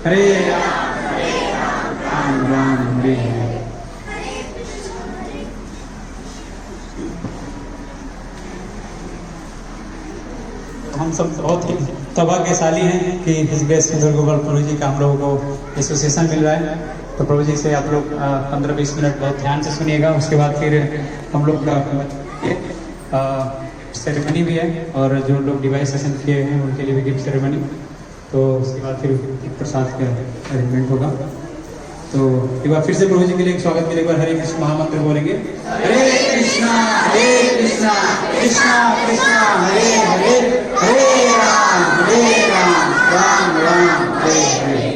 हरे राम राम हरे हरे। हम सब बहुत ही सौभाग्यशाली हैं कि इस बेस्ट सुंदर गोपाल प्रभु जी का हम लोगों को एसोसिएशन मिल रहा है। तो प्रभु जी से आप लोग 15-20 मिनट बहुत ध्यान से सुनिएगा। उसके बाद फिर हम लोग सेरेमनी भी है और जो लोग डिवाइस सेशन किए हैं उनके लिए भी गिफ्ट सेरेमनी। तो उसके बाद फिर प्रसाद का अरेंजमेंट होगा। तो एक बार फिर से प्रभु जी के लिए स्वागत के लिए एक बार हरे कृष्ण महामंत्र बोलेंगे। हरे कृष्णा कृष्णा कृष्णा हरे हरे, हरे राम राम राम हरे हरे।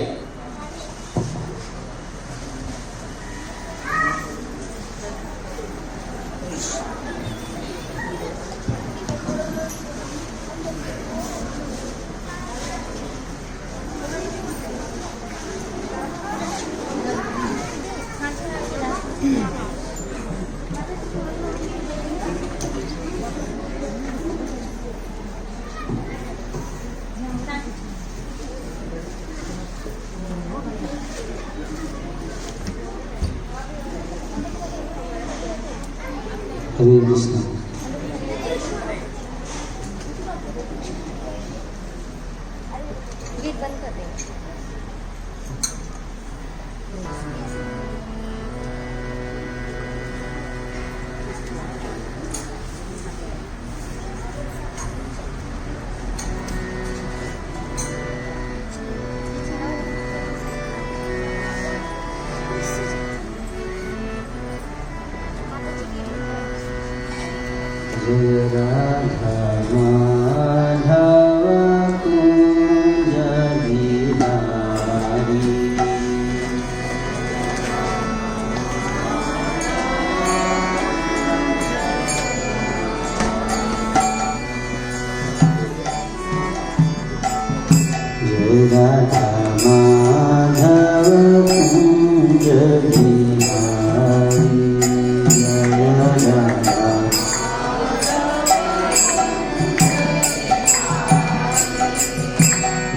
हरे कृष्ण। गेट बंद कर दें। जय राधा माधव कुंज बिहारी। जय राधा माधव कुंज बिहारी। जय राधा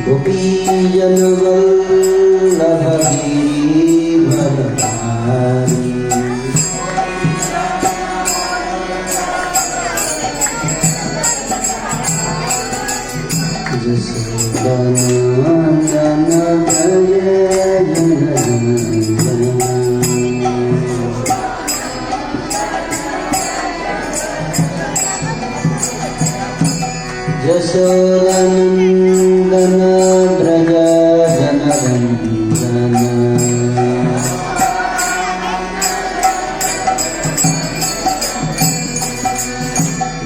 गोपीजन वल्लभ गिरिवरधारी। जसोदानंदन व्रज जननंदन। जसोदानंदन व्रज जननंदन।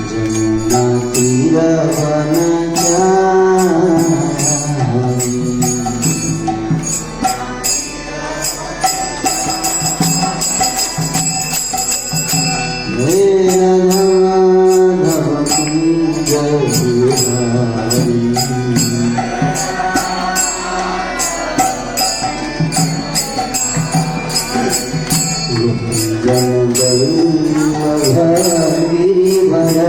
जमुना तीरवनचारी। हे राधामाधव कुंज बिहारी। गोपीजन वल्लभ गिरिवरधारी।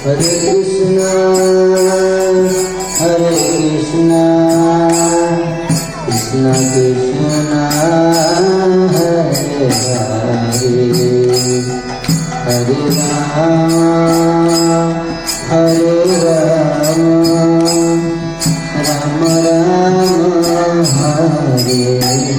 हरे कृष्णा कृष्णा कृष्णा हरे हरे, हरे राम राम राम हरे हरे।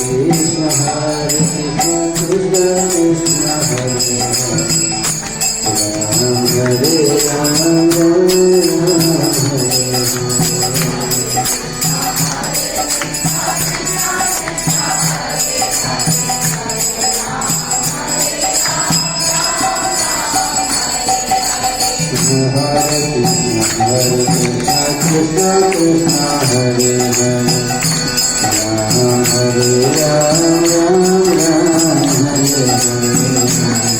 Krishna Hare Krishna Krishna Krishna Hare Krishna Krishna Krishna Hare Hare Ram Hare Ram Ram Ram Hare Hare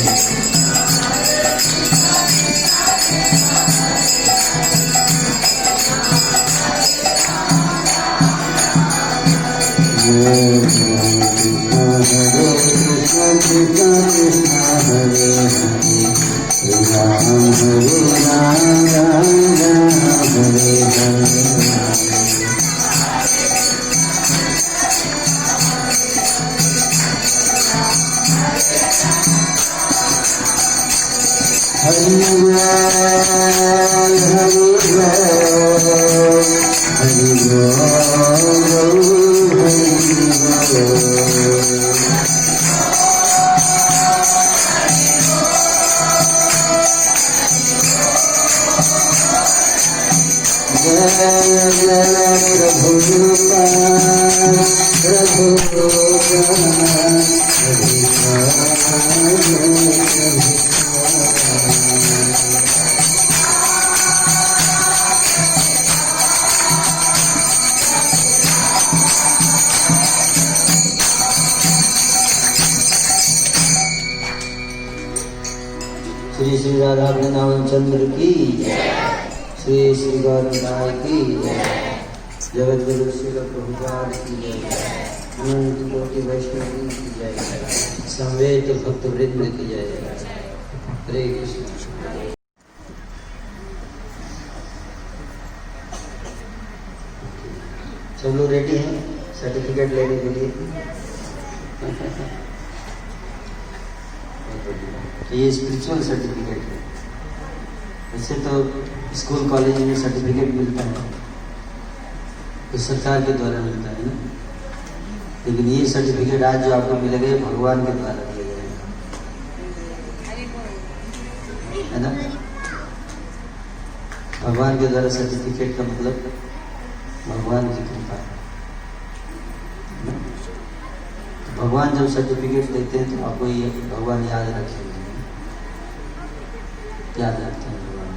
Shri Shri Radha Vrindavan चंद्र की श्री श्री गौरनाय की जगत गुरु श्री प्रभुपाद की जय अनंत कोटि वैष्णव की जय संवेद भक्त वृंद की जय हरे कृष्ण। सब लोग रेडी हैं सर्टिफिकेट लेने के लिए? तो ये स्पिरिचुअल सर्टिफिकेट है। वैसे तो स्कूल कॉलेज में सर्टिफिकेट मिलता है तो सरकार के द्वारा मिलता है ना, लेकिन ये सर्टिफिकेट आज जो आपको मिलेगा ये भगवान के द्वारा दिया जाएगा, है ना। भगवान के द्वारा सर्टिफिकेट का मतलब भगवान की कृपा है। भगवान जब सर्टिफिकेट देते हैं तो आपको ये भगवान याद रखेंगे, याद रखते हैं भगवान।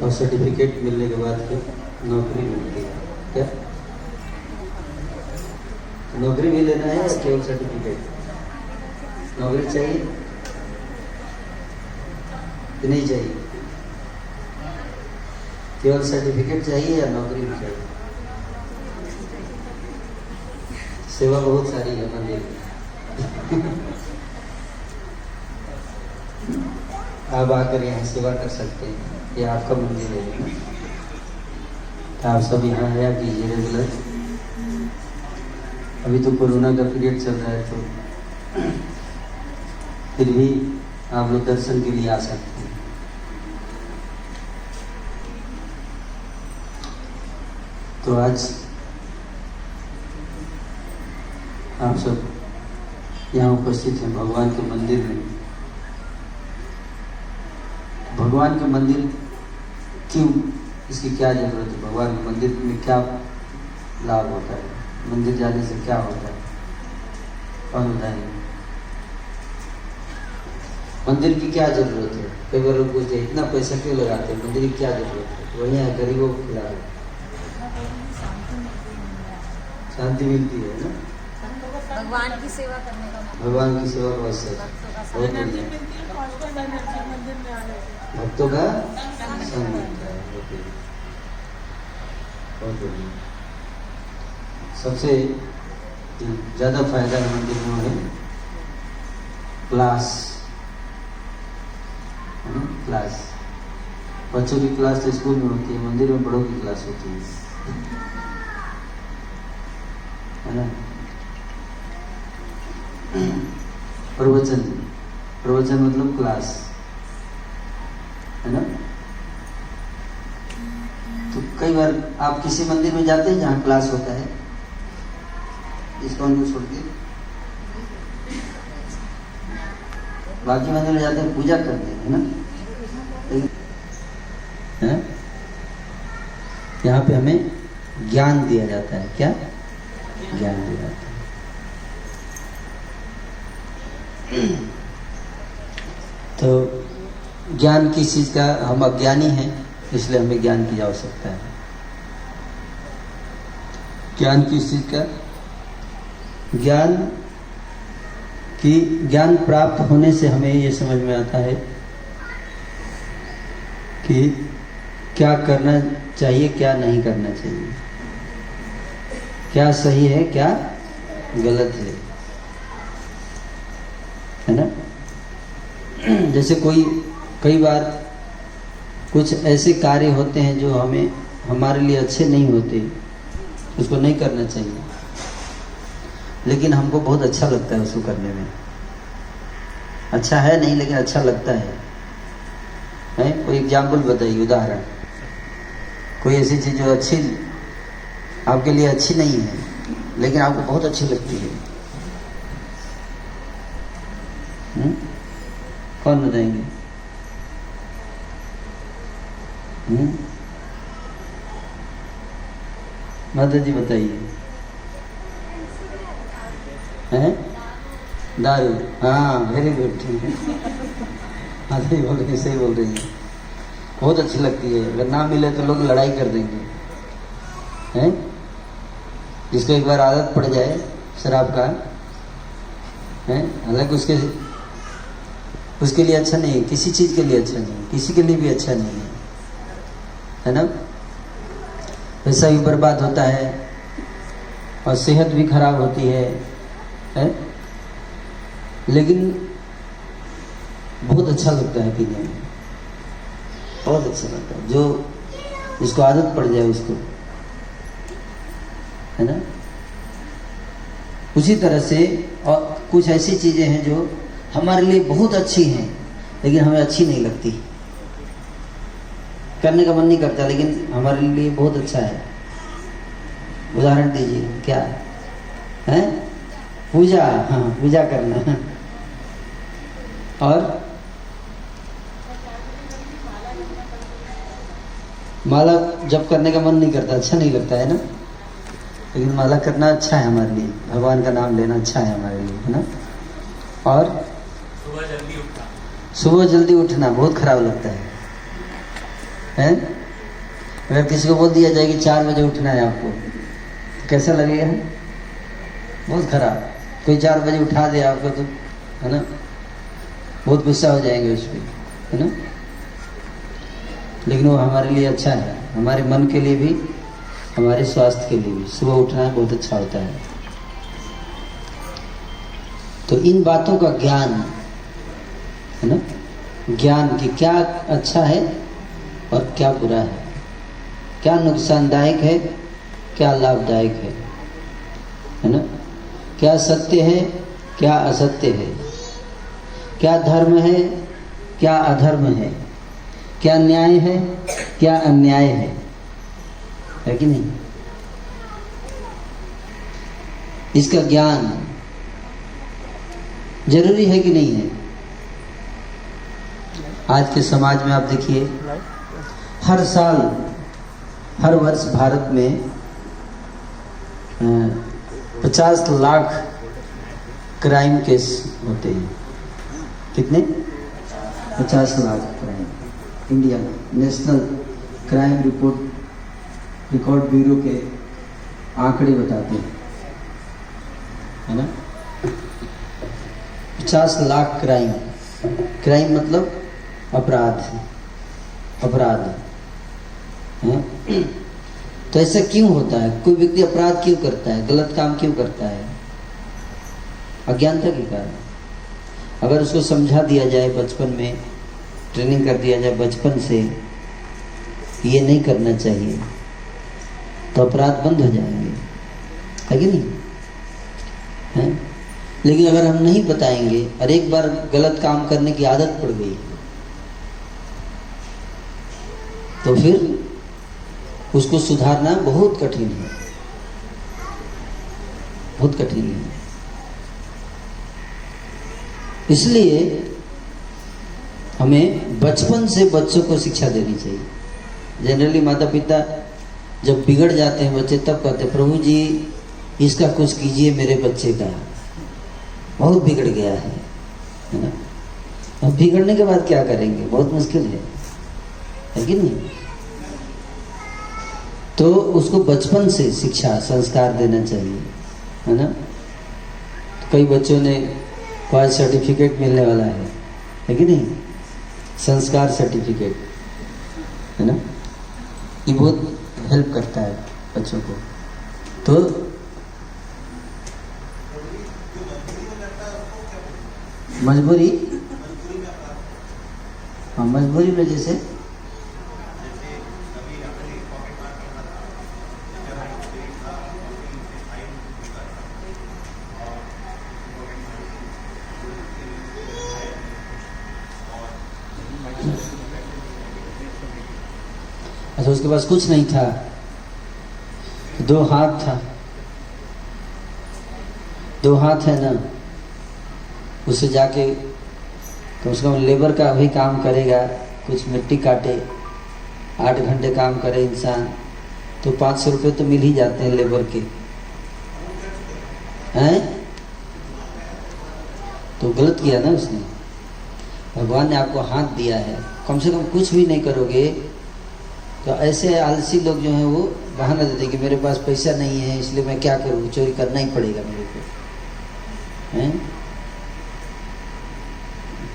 और सर्टिफिकेट मिलने के बाद फिर नौकरी मिलती है। क्या नौकरी भी लेना है या केवल सर्टिफिकेट? नौकरी चाहिए कि नहीं चाहिए? केवल सर्टिफिकेट चाहिए या नौकरी भी चाहिए? सेवा बहुत सारी है मंदिर में। आप आकर यहाँ सेवा कर सकते हैं, ये आपका मंदिर है। आप सब यहाँ आया कीजिए रेगुलर। अभी तो कोरोना का पीरियड चल रहा है तो फिर भी आप लोग दर्शन के लिए आ सकते हैं। तो आज आप सब यहाँ उपस्थित हैं भगवान के मंदिर में। भगवान के मंदिर क्यों, इसकी क्या जरूरत है? भगवान के मंदिर में क्या लाभ होता है? मंदिर जाने से क्या होता है? कौन बताएंगे? मंदिर की क्या जरूरत है? कई बार लोग पूछते हैं इतना पैसा क्यों लगाते हैं, मंदिर की क्या जरूरत है? वही है गरीबों को खिला रहे, शांति मिलती है ना। भगवान की सेवा करने का, भगवान की सेवा बहुत सही, बहुत बढ़िया। भक्तों का संग मिलता है, बहुत बढ़िया। सबसे ज़्यादा फायदा है मंदिर में है क्लास, क्लास। बच्चों की क्लास तो स्कूल में होती है, मंदिर में बड़ों की क्लास होती है ना। प्रवचन, प्रवचन मतलब क्लास, है ना। तो कई बार आप किसी मंदिर में जाते हैं जहाँ क्लास होता है, इस्कॉन को छोड़ के बाकी मंदिर में जाते हैं पूजा करते हैं, है ना। यहाँ पे हमें ज्ञान दिया जाता है। क्या ज्ञान दिया जाता है? तो ज्ञान किस चीज़ का, हम अज्ञानी हैं इसलिए हमें ज्ञान की आवश्यकता है। ज्ञान किस चीज़ का? ज्ञान प्राप्त होने से हमें ये समझ में आता है कि क्या करना चाहिए, क्या नहीं करना चाहिए, क्या सही है, क्या गलत है ना। जैसे कई बार कुछ ऐसे कार्य होते हैं जो हमारे लिए अच्छे नहीं होते, उसको नहीं करना चाहिए, लेकिन हमको बहुत अच्छा लगता है उसको करने में। अच्छा है नहीं, लेकिन अच्छा लगता है। कोई एग्जाम्पल बताइए, उदाहरण। कोई ऐसी चीज़ जो अच्छी आपके लिए अच्छी नहीं है लेकिन आपको बहुत अच्छी लगती है। कौन बताएंगे? माता जी बताइए। हैं? दारू। हाँ, वेरी गुड, ठीक है। माता जी बोल रही है, सही बोल रही है, बहुत अच्छी लगती है। अगर ना मिले तो लोग लड़ाई कर देंगे। हैं? जिसको एक बार आदत पड़ जाए शराब का, है, हालांकि उसके लिए अच्छा नहीं है, किसी चीज़ के लिए अच्छा नहीं है, किसी के लिए भी अच्छा नहीं है ना। पैसा भी बर्बाद होता है और सेहत भी खराब होती है? लेकिन बहुत अच्छा लगता है पीने में, बहुत अच्छा लगता है। जिसको आदत पड़ जाए उसको, है ना। उसी तरह से और कुछ ऐसी चीज़ें हैं जो हमारे लिए बहुत अच्छी हैं लेकिन हमें अच्छी नहीं लगती, करने का मन नहीं करता, लेकिन हमारे लिए बहुत अच्छा है। उदाहरण दीजिए, क्या है? पूजा। हाँ, पूजा करना। और माला जप करने का मन नहीं करता, अच्छा नहीं लगता है ना, लेकिन माला करना अच्छा है हमारे लिए, भगवान का नाम लेना अच्छा है हमारे लिए, है ना। और सुबह जल्दी उठना बहुत खराब लगता है? अगर किसी को बोल दिया जाए कि 4 बजे उठना है आपको, तो कैसा लगेगा? बहुत खराब। कोई 4 बजे उठा दे आपको तो, है ना, बहुत गुस्सा हो जाएंगे उस पर, है ना। लेकिन वो हमारे लिए अच्छा है, हमारे मन के लिए भी, हमारे स्वास्थ्य के लिए भी। सुबह उठना बहुत अच्छा होता है। तो इन बातों का ज्ञान, है ना, ज्ञान कि क्या अच्छा है और क्या बुरा है, क्या नुकसानदायक है, क्या लाभदायक है ना। क्या सत्य है, क्या असत्य है, क्या धर्म है, क्या अधर्म है, क्या न्याय है, क्या अन्याय है कि नहीं। इसका ज्ञान जरूरी है कि नहीं है? आज के समाज में आप देखिए, हर साल, हर वर्ष भारत में 50 लाख क्राइम केस होते हैं। कितने? 50 lakh crime. India national crime record bureau के आंकड़े बताते हैं, है ना। 50 लाख क्राइम मतलब अपराध है। तो ऐसा क्यों होता है? कोई व्यक्ति अपराध क्यों करता है, गलत काम क्यों करता है? अज्ञानता के कारण। अगर उसको समझा दिया जाए बचपन में, ट्रेनिंग कर दिया जाए बचपन से, ये नहीं करना चाहिए, तो अपराध बंद हो जाएंगे, है कि नहीं है? लेकिन अगर हम नहीं बताएंगे और एक बार गलत काम करने की आदत पड़ गई तो फिर उसको सुधारना बहुत कठिन है, बहुत कठिन है। इसलिए हमें बचपन से बच्चों को शिक्षा देनी चाहिए। जनरली माता पिता जब बिगड़ जाते हैं बच्चे, तब कहते हैं प्रभु जी इसका कुछ कीजिए, मेरे बच्चे का बहुत बिगड़ गया है, है ना। अब बिगड़ने के बाद क्या करेंगे, बहुत मुश्किल है कि नहीं। तो उसको बचपन से शिक्षा संस्कार देना चाहिए, है ना। तो कई बच्चों ने आज सर्टिफिकेट मिलने वाला है कि नहीं, संस्कार सर्टिफिकेट, है ना। ये बहुत हेल्प करता है बच्चों को। तो मजबूरी, हाँ मजबूरी में जैसे अच्छा उसके पास कुछ नहीं था, 2 हाथ था, 2 हाथ है ना, उसे जाके कम से कम लेबर का भी काम करेगा, कुछ मिट्टी काटे, 8 घंटे काम करे इंसान, तो 500 रुपये तो मिल ही जाते हैं लेबर के, हैं। तो गलत किया ना उसने। भगवान ने आपको हाथ दिया है, कम से कम कुछ भी नहीं करोगे तो ऐसे आलसी लोग जो हैं वो बहाना देते कि मेरे पास पैसा नहीं है इसलिए मैं क्या करूँ, चोरी करना ही पड़ेगा मेरे को, हैं।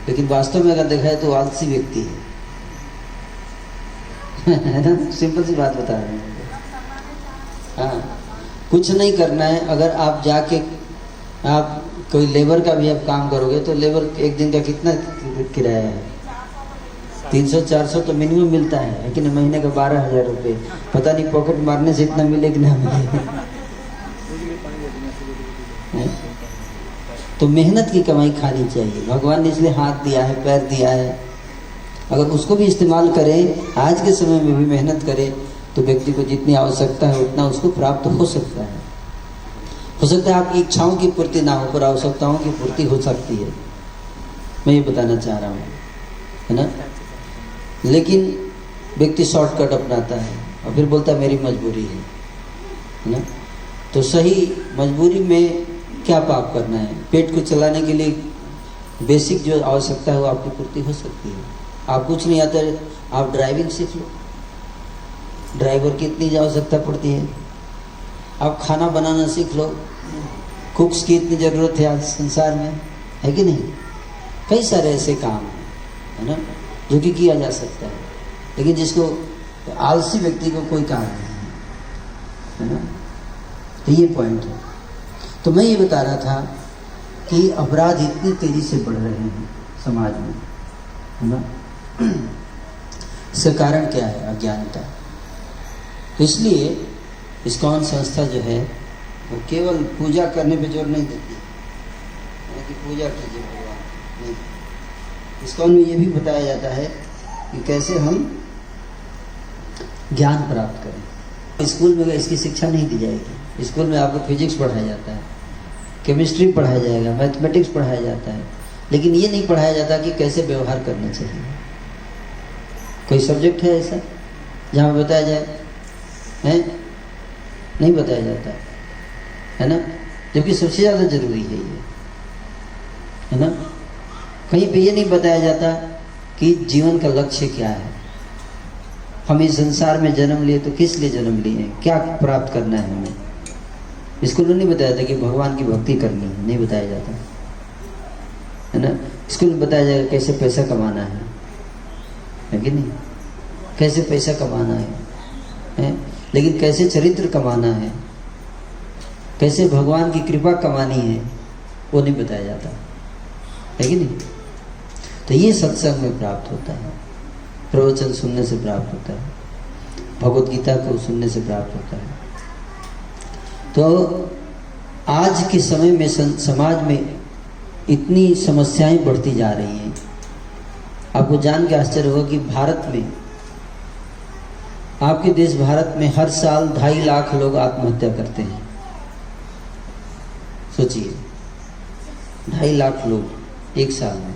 लेकिन वास्तव में अगर देखा है तो आलसी व्यक्ति है ना, सिंपल सी बात बता रहे हैं। हाँ, कुछ नहीं करना है। अगर आप जाके आप कोई लेबर का भी आप काम करोगे तो लेबर एक दिन का कितना किराया है, 300-400 तो मिनिमम मिलता है, लेकिन महीने का 12,000 रुपये। पता नहीं पॉकेट मारने से इतना मिले कि ना मिले। तो मेहनत की कमाई खानी चाहिए। भगवान ने इसलिए हाथ दिया है, पैर दिया है, अगर उसको भी इस्तेमाल करें, आज के समय में भी मेहनत करें तो व्यक्ति को जितनी आवश्यकता है उतना उसको प्राप्त हो सकता है। हो सकता है आपकी इच्छाओं की पूर्ति ना हो पर आवश्यकताओं की पूर्ति हो सकती है, मैं ये बताना चाह रहा हूँ, है ना। लेकिन व्यक्ति शॉर्टकट अपनाता है और फिर बोलता है मेरी मजबूरी है ना। तो सही मजबूरी में क्या पाप करना है, पेट को चलाने के लिए बेसिक जो आवश्यकता है वो आपकी पूर्ति हो सकती है। आप कुछ नहीं आता, आप ड्राइविंग सीख लो, ड्राइवर की इतनी आवश्यकता पड़ती है। आप खाना बनाना सीख लो, कुक्स की इतनी ज़रूरत है आज संसार में, है कि नहीं। कई सारे ऐसे काम है ना जो कि किया जा सकता है, लेकिन जिसको आलसी व्यक्ति को कोई काम नहीं है ना। तो ये पॉइंट है। तो मैं ये बता रहा था कि अपराध इतनी तेजी से बढ़ रहे हैं समाज में, है ना। इसका कारण क्या है, अज्ञानता। तो इसलिए इस्कॉन संस्था जो है वो केवल पूजा करने पे जोर नहीं देती कि पूजा कीजिए भगवान, नहीं। इस्कॉन में ये भी बताया जाता है कि कैसे हम ज्ञान प्राप्त करें। स्कूल में इसकी शिक्षा नहीं दी जाएगी। स्कूल में आपको फिजिक्स पढ़ाया जाता है, केमिस्ट्री पढ़ाया जाएगा, मैथमेटिक्स पढ़ाया जाता है, लेकिन ये नहीं पढ़ाया जाता कि कैसे व्यवहार करना चाहिए। कोई सब्जेक्ट है ऐसा जहाँ बताया जाए, है? नहीं बताया जाता है ना, जबकि सबसे ज़्यादा जरूरी है ये, है ना। कहीं पे ये नहीं बताया जाता कि जीवन का लक्ष्य क्या है, हम इस संसार में जन्म लिए तो किस लिए जन्म लिए हैं, क्या प्राप्त करना है हमें। स्कूल में नहीं बताया जाता कि भगवान की भक्ति करनी है, नहीं बताया जाता है ना। स्कूल में बताया जाएगा कैसे पैसा कमाना है कि नहीं, कैसे पैसा कमाना है? लेकिन कैसे चरित्र कमाना है, कैसे भगवान की कृपा कमानी है, वो नहीं बताया जाता है कि नहीं। तो ये सत्संग में प्राप्त होता है, प्रवचन सुनने से प्राप्त होता है, भगवत गीता को सुनने से प्राप्त होता है। तो आज के समय में समाज में इतनी समस्याएं बढ़ती जा रही हैं। आपको जान के आश्चर्य होगा कि भारत में, आपके देश भारत में हर साल 2.5 लाख लोग आत्महत्या करते हैं। सोचिए, 2.5 लाख लोग एक साल में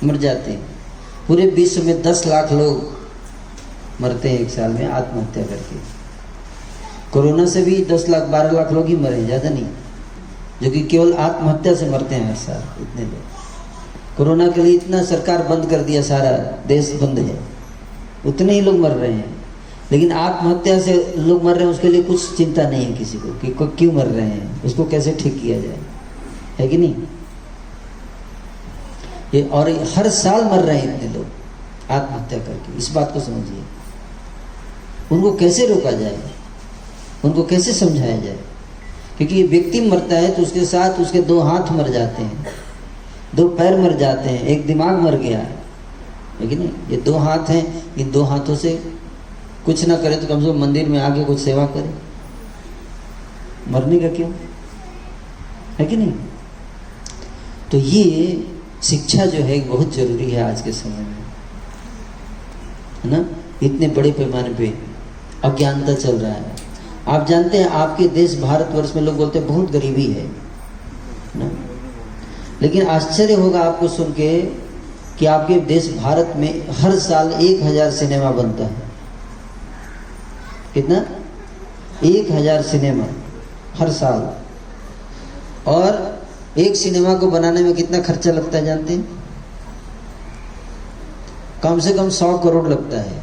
मर जाते हैं। पूरे विश्व में 10 लाख लोग मरते हैं एक साल में आत्महत्या करके। कोरोना से भी 10 लाख 12 लाख लोग ही मरे, ज़्यादा नहीं, जो कि केवल आत्महत्या से मरते हैं हर साल इतने लोग। कोरोना के लिए इतना सरकार बंद कर दिया, सारा देश बंद है, उतने ही लोग मर रहे हैं। लेकिन आत्महत्या से लोग मर रहे हैं, उसके लिए कुछ चिंता नहीं है किसी को कि क्यों मर रहे हैं, उसको कैसे ठीक किया जाए, है कि नहीं। ये और हर साल मर रहे हैं इतने लोग आत्महत्या करके। इस बात को समझिए, उनको कैसे रोका जाए, उनको कैसे समझाया जाए। क्योंकि ये व्यक्ति मरता है तो उसके साथ उसके 2 हाथ मर जाते हैं, 2 पैर मर जाते हैं, एक दिमाग मर गया, है कि नहीं। ये 2 हाथ हैं, इन 2 हाथों से कुछ ना करे तो कम से कम मंदिर में आके कुछ सेवा करे, मरने का क्यों, है कि नहीं। तो ये शिक्षा जो है बहुत जरूरी है आज के समय में, है ना। इतने बड़े पैमाने पे अज्ञानता चल रहा है। आप जानते हैं आपके देश भारतवर्ष में लोग बोलते हैं बहुत गरीबी है ना, लेकिन आश्चर्य होगा आपको सुन के कि आपके देश भारत में हर साल 1000 सिनेमा बनता है। कितना? 1000 सिनेमा हर साल। और एक सिनेमा को बनाने में कितना खर्चा लगता है जानते हैं? कम से कम 100 करोड़ लगता है।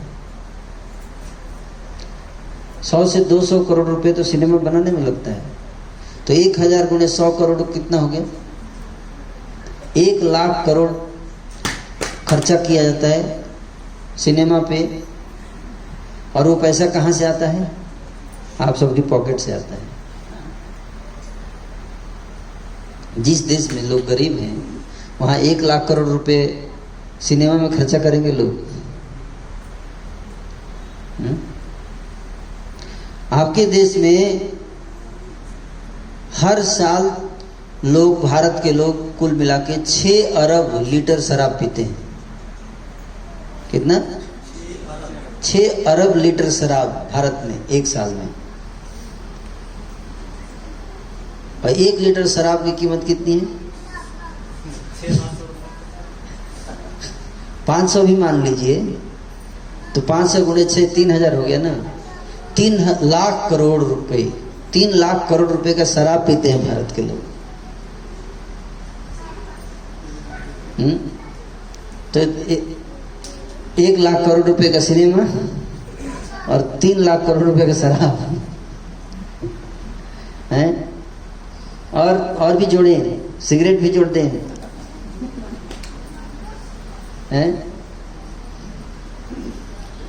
100 से 200 करोड़ रुपए तो सिनेमा बनाने में लगता है। तो 1000 गुणे 100 करोड़ कितना हो गया? 1 लाख करोड़ खर्चा किया जाता है सिनेमा पे। और वो पैसा कहाँ से आता है? आप सबकी पॉकेट से आता है। जिस देश में लोग गरीब हैं वहाँ 1 लाख करोड़ रुपए सिनेमा में खर्चा करेंगे लोग। आपके देश में हर साल लोग, भारत के लोग कुल मिला के 6 अरब लीटर शराब पीते हैं। कितना? 6 अरब लीटर शराब भारत में एक साल में। और 1 लीटर शराब की कीमत कितनी है? 500 भी मान लीजिए तो 500 गुणे 6 3000 हो गया ना। 3 लाख करोड़ रुपए, 3 लाख करोड़ रुपए का शराब पीते हैं भारत के लोग। तो 1 लाख करोड़ रुपए का सिनेमा और 3 लाख करोड़ रुपए का शराब है। और भी जोड़े, सिगरेट भी जोड़ते हैं,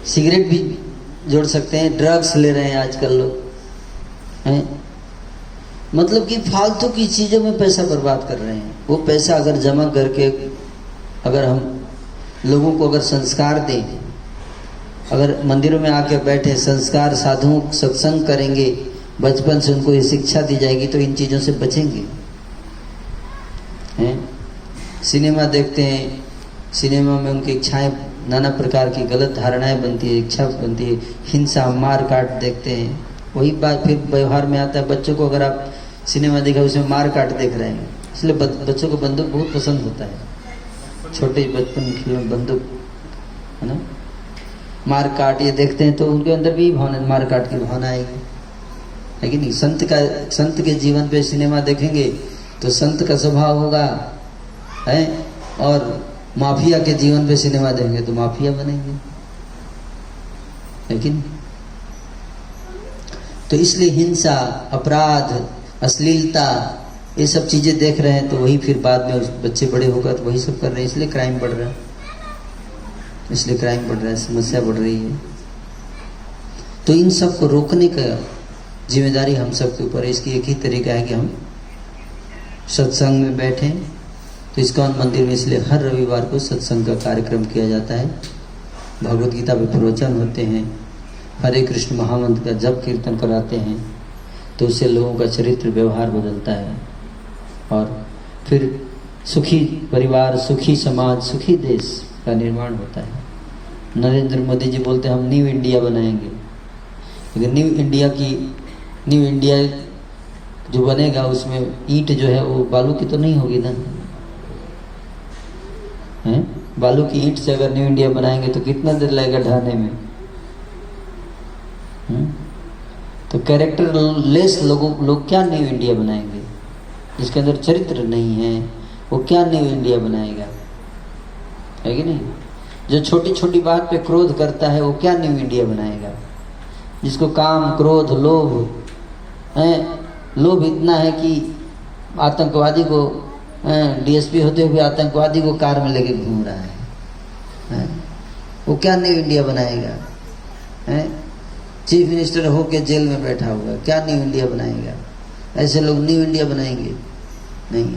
सिगरेट भी जोड़ सकते हैं। ड्रग्स ले रहे हैं आजकल लोग, हैं। मतलब कि फालतू की चीज़ों में पैसा बर्बाद कर रहे हैं। वो पैसा अगर जमा करके अगर हम लोगों को अगर संस्कार दें, अगर मंदिरों में आके बैठे संस्कार साधुओं सत्संग करेंगे, बचपन से उनको ये शिक्षा दी जाएगी तो इन चीज़ों से बचेंगे, हैं। सिनेमा देखते हैं, सिनेमा में उनकी इच्छाएं, नाना प्रकार की गलत धारणाएं बनती है, इच्छा बनती है, हिंसा मार काट देखते हैं। वही बात फिर व्यवहार में आता है। बच्चों को अगर आप सिनेमा देखा उसमें मार काट देख रहे हैं, इसलिए बच्चों को बंदूक बहुत पसंद होता है। छोटे बचपन खिलौने बंदूक, है ना, मार काट ये देखते हैं तो उनके अंदर भी भावना, मार काट की भावना आएगी, है कि नहीं। संत के जीवन पे सिनेमा देखेंगे तो संत का स्वभाव होगा, है। और माफिया के जीवन पे सिनेमा देखेंगे तो माफिया बनेंगे, है कि नहीं। तो इसलिए हिंसा, अपराध, अश्लीलता, ये सब चीजें देख रहे हैं तो वही फिर बाद में उस बच्चे बड़े होकर तो वही सब कर रहे हैं। इसलिए क्राइम बढ़ रहा है, इसलिए क्राइम बढ़ रहा है, समस्या बढ़ रही है। तो इन सब को रोकने का जिम्मेदारी हम सब के ऊपर है। इसकी एक ही तरीका है कि हम सत्संग में बैठें। तो इस्कॉन मंदिर में इसलिए हर रविवार को सत्संग का कार्यक्रम किया जाता है। भगवत गीता पे प्रवचन होते हैं, हरे कृष्ण महामंत्र का जप कीर्तन कराते हैं, तो उससे लोगों का चरित्र व्यवहार बदलता है और फिर सुखी परिवार, सुखी समाज, सुखी देश का निर्माण होता है। नरेंद्र मोदी जी बोलते हैं हम न्यू इंडिया बनाएंगे, लेकिन न्यू इंडिया जो बनेगा उसमें ईंट जो है वो बालू की तो नहीं होगी ना, हैं। बालू की ईंट से अगर न्यू इंडिया बनाएंगे तो कितना देर लगेगा ढाने में, हैं? तो कैरेक्टर लेस लोग क्या न्यू इंडिया बनाएंगे जिसके अंदर चरित्र नहीं है, वो क्या न्यू इंडिया बनाएगा? है कि नहीं? जो छोटी छोटी बात पे क्रोध करता है, वो क्या न्यू इंडिया बनाएगा? जिसको काम, क्रोध, लोभ है, लोभ इतना है कि आतंकवादी को, डीएसपी होते हुए आतंकवादी को कार में लेके घूम रहा है, वो क्या न्यू इंडिया बनाएगा? है, चीफ मिनिस्टर होके जेल में बैठा हुआ, क्या न्यू इंडिया बनाएगा? ऐसे लोग न्यू इंडिया बनाएंगे? नहीं।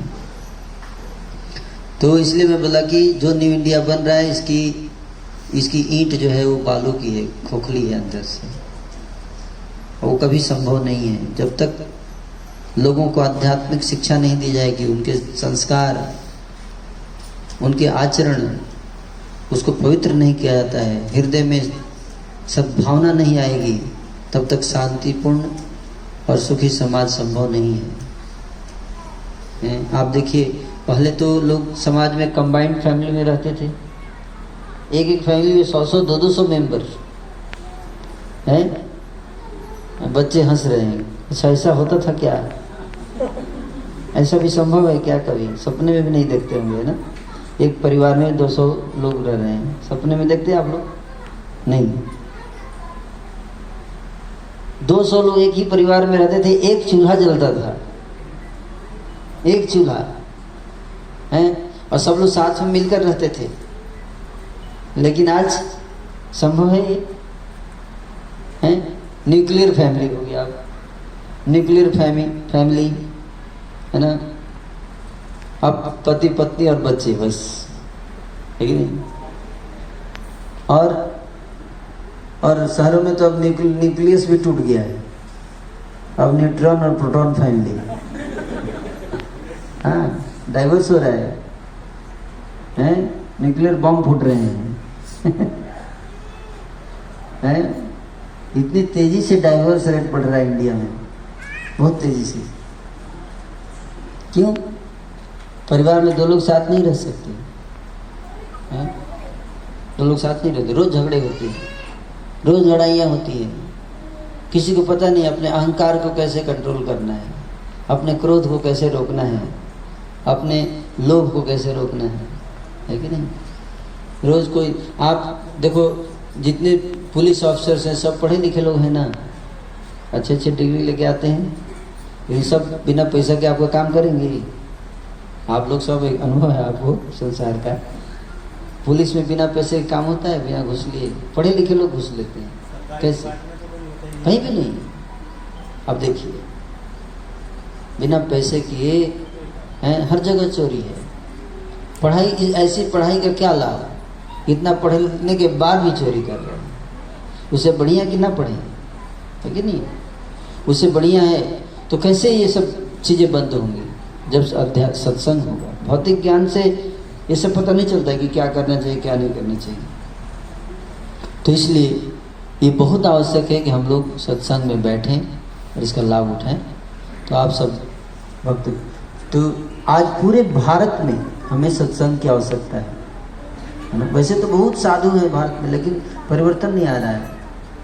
तो इसलिए मैं बोला कि जो न्यू इंडिया बन रहा है, इसकी ईंट जो है वो बालू की है, खोखली है अंदर से, वो कभी संभव नहीं है जब तक लोगों को आध्यात्मिक शिक्षा नहीं दी जाएगी, उनके संस्कार, उनके आचरण, उसको पवित्र नहीं किया जाता है, हृदय में सद्भावना नहीं आएगी, तब तक शांतिपूर्ण और सुखी समाज संभव नहीं है। आप देखिए, पहले तो लोग समाज में कंबाइंड फैमिली में रहते थे, एक फैमिली में 100-100, 200 मेंबर हैं, बच्चे हंस रहे हैं। अच्छा, ऐसा होता था क्या? ऐसा भी संभव है क्या? कभी सपने में भी नहीं देखते होंगे ना। एक परिवार में 200 लोग रह रहे हैं, सपने में देखते हैं आप लोग? नहीं। 200 लोग एक ही परिवार में रहते थे, एक चूल्हा जलता था, एक चूल्हा है, और सब लोग साथ में मिलकर रहते थे। लेकिन आज संभव है ये? है, न्यूक्लियर फैमिली हो गया। अब न्यूक्लियर फैमिली है ना, अब पति पत्नी और बच्चे बस, है कि नहीं? और शहरों में तो अब न्यूक्लियस भी टूट गया है, अब न्यूट्रॉन और प्रोटॉन फैमिली, हाँ, डाइवर्स हो रहा है, न्यूक्लियर बॉम्ब फूट रहे हैं हैं, इतनी तेजी से डाइवर्स रेट बढ़ रहा है इंडिया में, बहुत तेजी से। क्यों? परिवार में 2 लोग साथ नहीं रह सकते हैं, 2 लोग साथ नहीं रहते, रोज झगड़े होते हैं, रोज लड़ाइयाँ होती हैं। किसी को पता नहीं अपने अहंकार को कैसे कंट्रोल करना है, अपने क्रोध को कैसे रोकना है, अपने लोभ को कैसे रोकना है कि नहीं? रोज कोई, आप देखो जितने पुलिस ऑफिसर्स हैं सब पढ़े लिखे लोग हैं ना, अच्छे अच्छे डिग्री लेके आते हैं, ये सब बिना पैसा के आपका काम करेंगे? आप लोग सब, एक अनुभव है आपको संसार का, पुलिस में बिना पैसे का काम होता है? बिना घूस लिए पढ़े लिखे लोग घूस लेते हैं, कैसे? कहीं भी नहीं। अब देखिए, बिना पैसे किए हैं, हर जगह चोरी है। पढ़ाई, ऐसी पढ़ाई का क्या लाभ? इतना पढ़ने के बाद भी चोरी कर रहे हैं। उससे बढ़िया कि ना पढ़े, है कि नहीं? उससे बढ़िया है तो कैसे ये सब चीज़ें बंद होंगी? जब सत्संग होगा। भौतिक ज्ञान से ये सब पता नहीं चलता है कि क्या करना चाहिए, क्या नहीं करना चाहिए। तो इसलिए ये बहुत आवश्यक है कि हम लोग सत्संग में बैठें और इसका लाभ उठाएं। तो आप सब भक्त, तो आज पूरे भारत में हमें सत्संग की आवश्यकता है ना। वैसे तो बहुत साधु हैं भारत में, लेकिन परिवर्तन नहीं आ रहा है।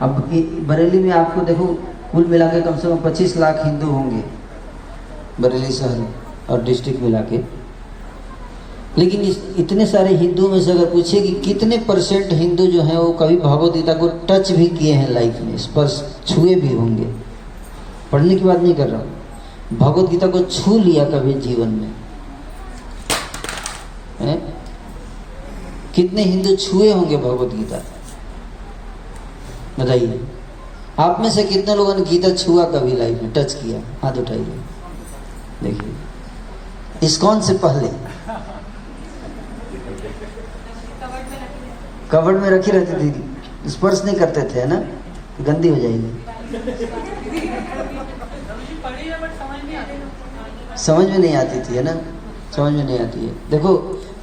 अब बरेली में आपको देखो, कुल मिला के कम से कम 25 लाख हिंदू होंगे बरेली शहर और डिस्ट्रिक्ट मिला के। लेकिन इतने सारे हिंदुओं में से अगर पूछे कि कितने % हिंदू जो हैं वो कभी भगवद गीता को टच भी किए हैं लाइफ में, स्पर्श छुए भी होंगे, पढ़ने की बात नहीं कर रहा हूँ, भगवद गीता को छू लिया कभी जीवन में है? कितने हिंदू छुए होंगे भगवद गीता? बताइए, आप में से कितने लोगों ने गीता छुआ कभी लाइफ में, टच किया? हाथ उठाइए। देखिए, इस्कॉन से पहले कवर्ड में रखी रहती थी, स्पर्श नहीं करते थे, है ना, गंदी हो जाएगी। समझ में नहीं आती थी, है ना, समझ में नहीं आती है। देखो,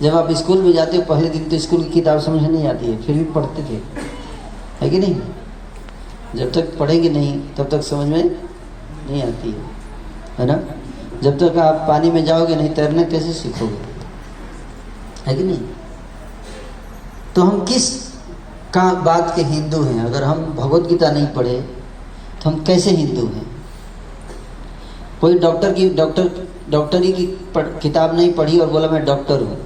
जब आप स्कूल में जाते हो पहले दिन तो स्कूल की किताब समझ में नहीं आती है, फिर भी पढ़ते थे, है कि नहीं? जब तक पढ़ेंगे नहीं तब तक समझ में नहीं आती है ना। जब तक आप पानी में जाओगे नहीं, तैरना कैसे सीखोगे, है कि नहीं? तो हम किस का बात के हिंदू हैं? अगर हम भगवद गीता नहीं पढ़े तो हम कैसे हिंदू हैं? कोई डॉक्टरी की किताब नहीं पढ़ी और बोला मैं डॉक्टर हूँ,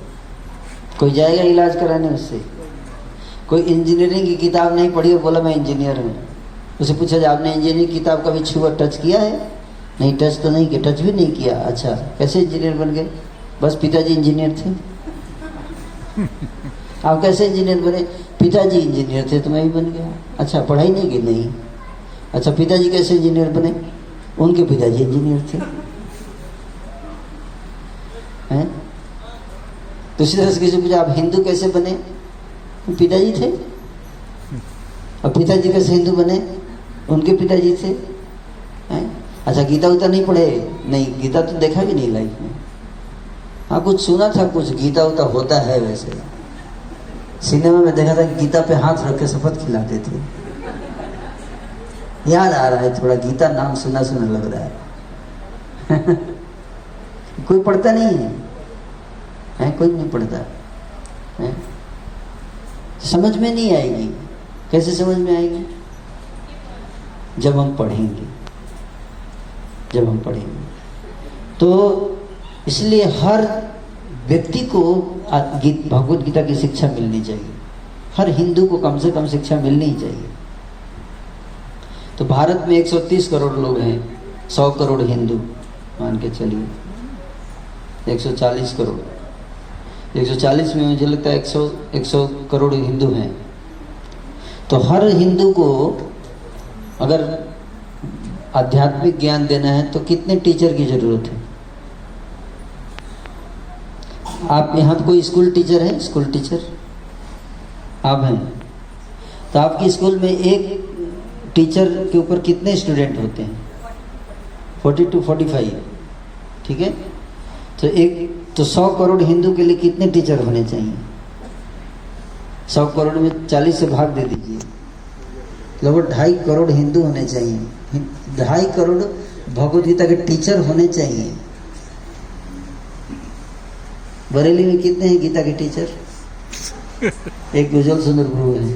कोई जाएगा इलाज कराने उससे? कोई इंजीनियरिंग की किताब नहीं पढ़ी और बोला मैं इंजीनियर हूँ, उसे पूछा जाए आपने इंजीनियरिंग की किताब कभी छुआ, टच किया है? नहीं, टच तो नहीं किया, टच भी नहीं किया। अच्छा, कैसे इंजीनियर बन गए? बस पिताजी इंजीनियर थे। आप कैसे इंजीनियर बने? पिताजी इंजीनियर थे तो मैं भी बन गया। अच्छा, पढ़ाई नहीं की? नहीं। अच्छा, पिताजी कैसे इंजीनियर बने? उनके पिताजी इंजीनियर थे। हैं? दूसरी तरह से किसी पूछा आप हिंदू कैसे बने? पिताजी थे। और पिताजी कैसे हिंदू बने? उनके पिताजी थे। हैं? अच्छा, गीता उता नहीं पढ़े? नहीं, गीता तो देखा भी नहीं लाइफ में। हाँ, कुछ सुना था, कुछ गीता उता होता है। वैसे सिनेमा में देखा था कि गीता पे हाथ रख के शपथ खिलाते थे। याद आ रहा है थोड़ा, गीता नाम सुना सुना लग रहा है। कोई पढ़ता नहीं है? कोई नहीं पढ़ता है? समझ में नहीं आएगी। कैसे समझ में आएगी? जब हम पढ़ेंगे, जब हम पढ़ेंगे। तो इसलिए हर व्यक्ति को भगवत गीता की शिक्षा मिलनी चाहिए। हर हिंदू को कम से कम शिक्षा मिलनी चाहिए। तो भारत में 130 करोड़ लोग हैं, 100 करोड़ हिंदू मान के चलिए, 140 करोड़। 140 में मुझे लगता है 100 करोड़ हिंदू हैं। तो हर हिंदू को अगर आध्यात्मिक ज्ञान देना है तो कितने टीचर की जरूरत है? आप यहाँ तो कोई स्कूल टीचर है? स्कूल टीचर आप हैं, तो आपकी स्कूल में एक टीचर के ऊपर कितने स्टूडेंट होते हैं? 40 to 45, ठीक है। तो 100 करोड़ हिंदू के लिए कितने टीचर होने चाहिए? 100 करोड़ में 40 से भाग दे दीजिए, लगभग 2.5 करोड़ हिंदू होने चाहिए। 2.5 करोड़ भगवद गीता के टीचर होने चाहिए। बरेली में कितने हैं गीता के टीचर? एक उज्जवल सुंदर गुरु है,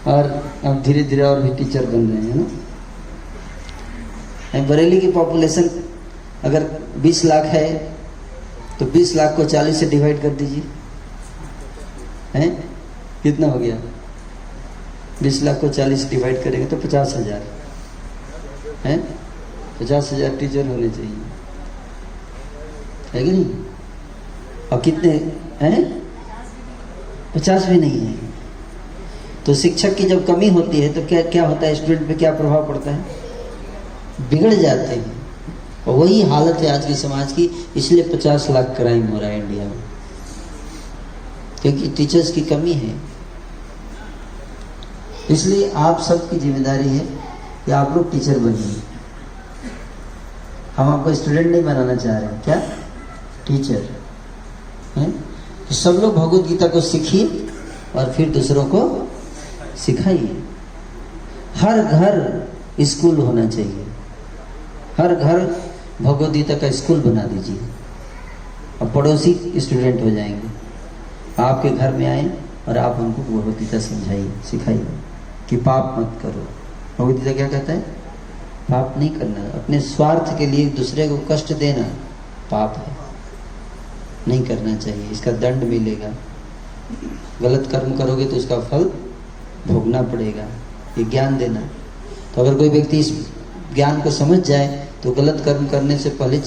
और अब धीरे धीरे और भी टीचर बन रहे हैं ना। बरेली की पॉपुलेशन अगर 20 लाख है तो 20 लाख को 40 से डिवाइड कर दीजिए, हैं कितना हो गया? 20 लाख को 40 डिवाइड करेंगे तो 50,000 हैं। 50,000 टीचर होने चाहिए, है कि नहीं? और कितने हैं? 50 भी नहीं है। तो शिक्षक की जब कमी होती है तो क्या क्या होता है? स्टूडेंट पे क्या प्रभाव पड़ता है? बिगड़ जाते हैं। और वही हालत है आज की समाज की। इसलिए 50 लाख क्राइम हो रहा है इंडिया में, क्योंकि टीचर्स की कमी है। इसलिए आप सबकी जिम्मेदारी है कि आप लोग टीचर बनिए। हम आपको स्टूडेंट नहीं बनाना चाह रहे हैं, क्या टीचर हैं? तो सब लोग भगवद गीता को सीखिए और फिर दूसरों को सिखाइए। हर घर स्कूल होना चाहिए। हर घर भगवद गीता का स्कूल बना दीजिए और पड़ोसी स्टूडेंट हो जाएंगे। आपके घर में आए और आप उनको भगवद गीता समझाइए, सिखाइए कि पाप मत करो। भगवद गीता क्या कहता है? पाप नहीं करना। अपने स्वार्थ के लिए दूसरे को कष्ट देना पाप है, नहीं करना चाहिए। इसका दंड मिलेगा। गलत कर्म करोगे तो उसका फल भोगना पड़ेगा। ये ज्ञान देना। तो अगर कोई व्यक्ति इस ज्ञान को समझ जाए तो गलत कर्म करने से पहले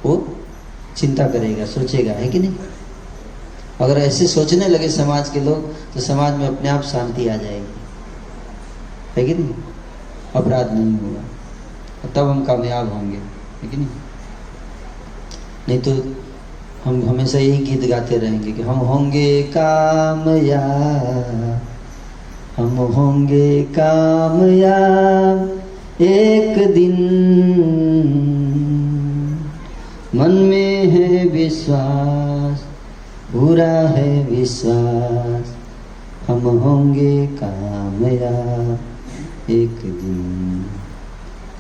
वो चिंता करेगा, सोचेगा, है कि नहीं? अगर ऐसे सोचने लगे समाज के लोग तो समाज में अपने आप शांति आ जाएगी, है कि नहीं? अपराध नहीं होगा और तब हम कामयाब होंगे, है कि नहीं? नहीं तो हम हमेशा यही गीत गाते रहेंगे कि हम होंगे कामयाब, हम होंगे कामयाब एक दिन, मन में है विश्वास, पूरा है विश्वास, हम होंगे कामयाब एक दिन।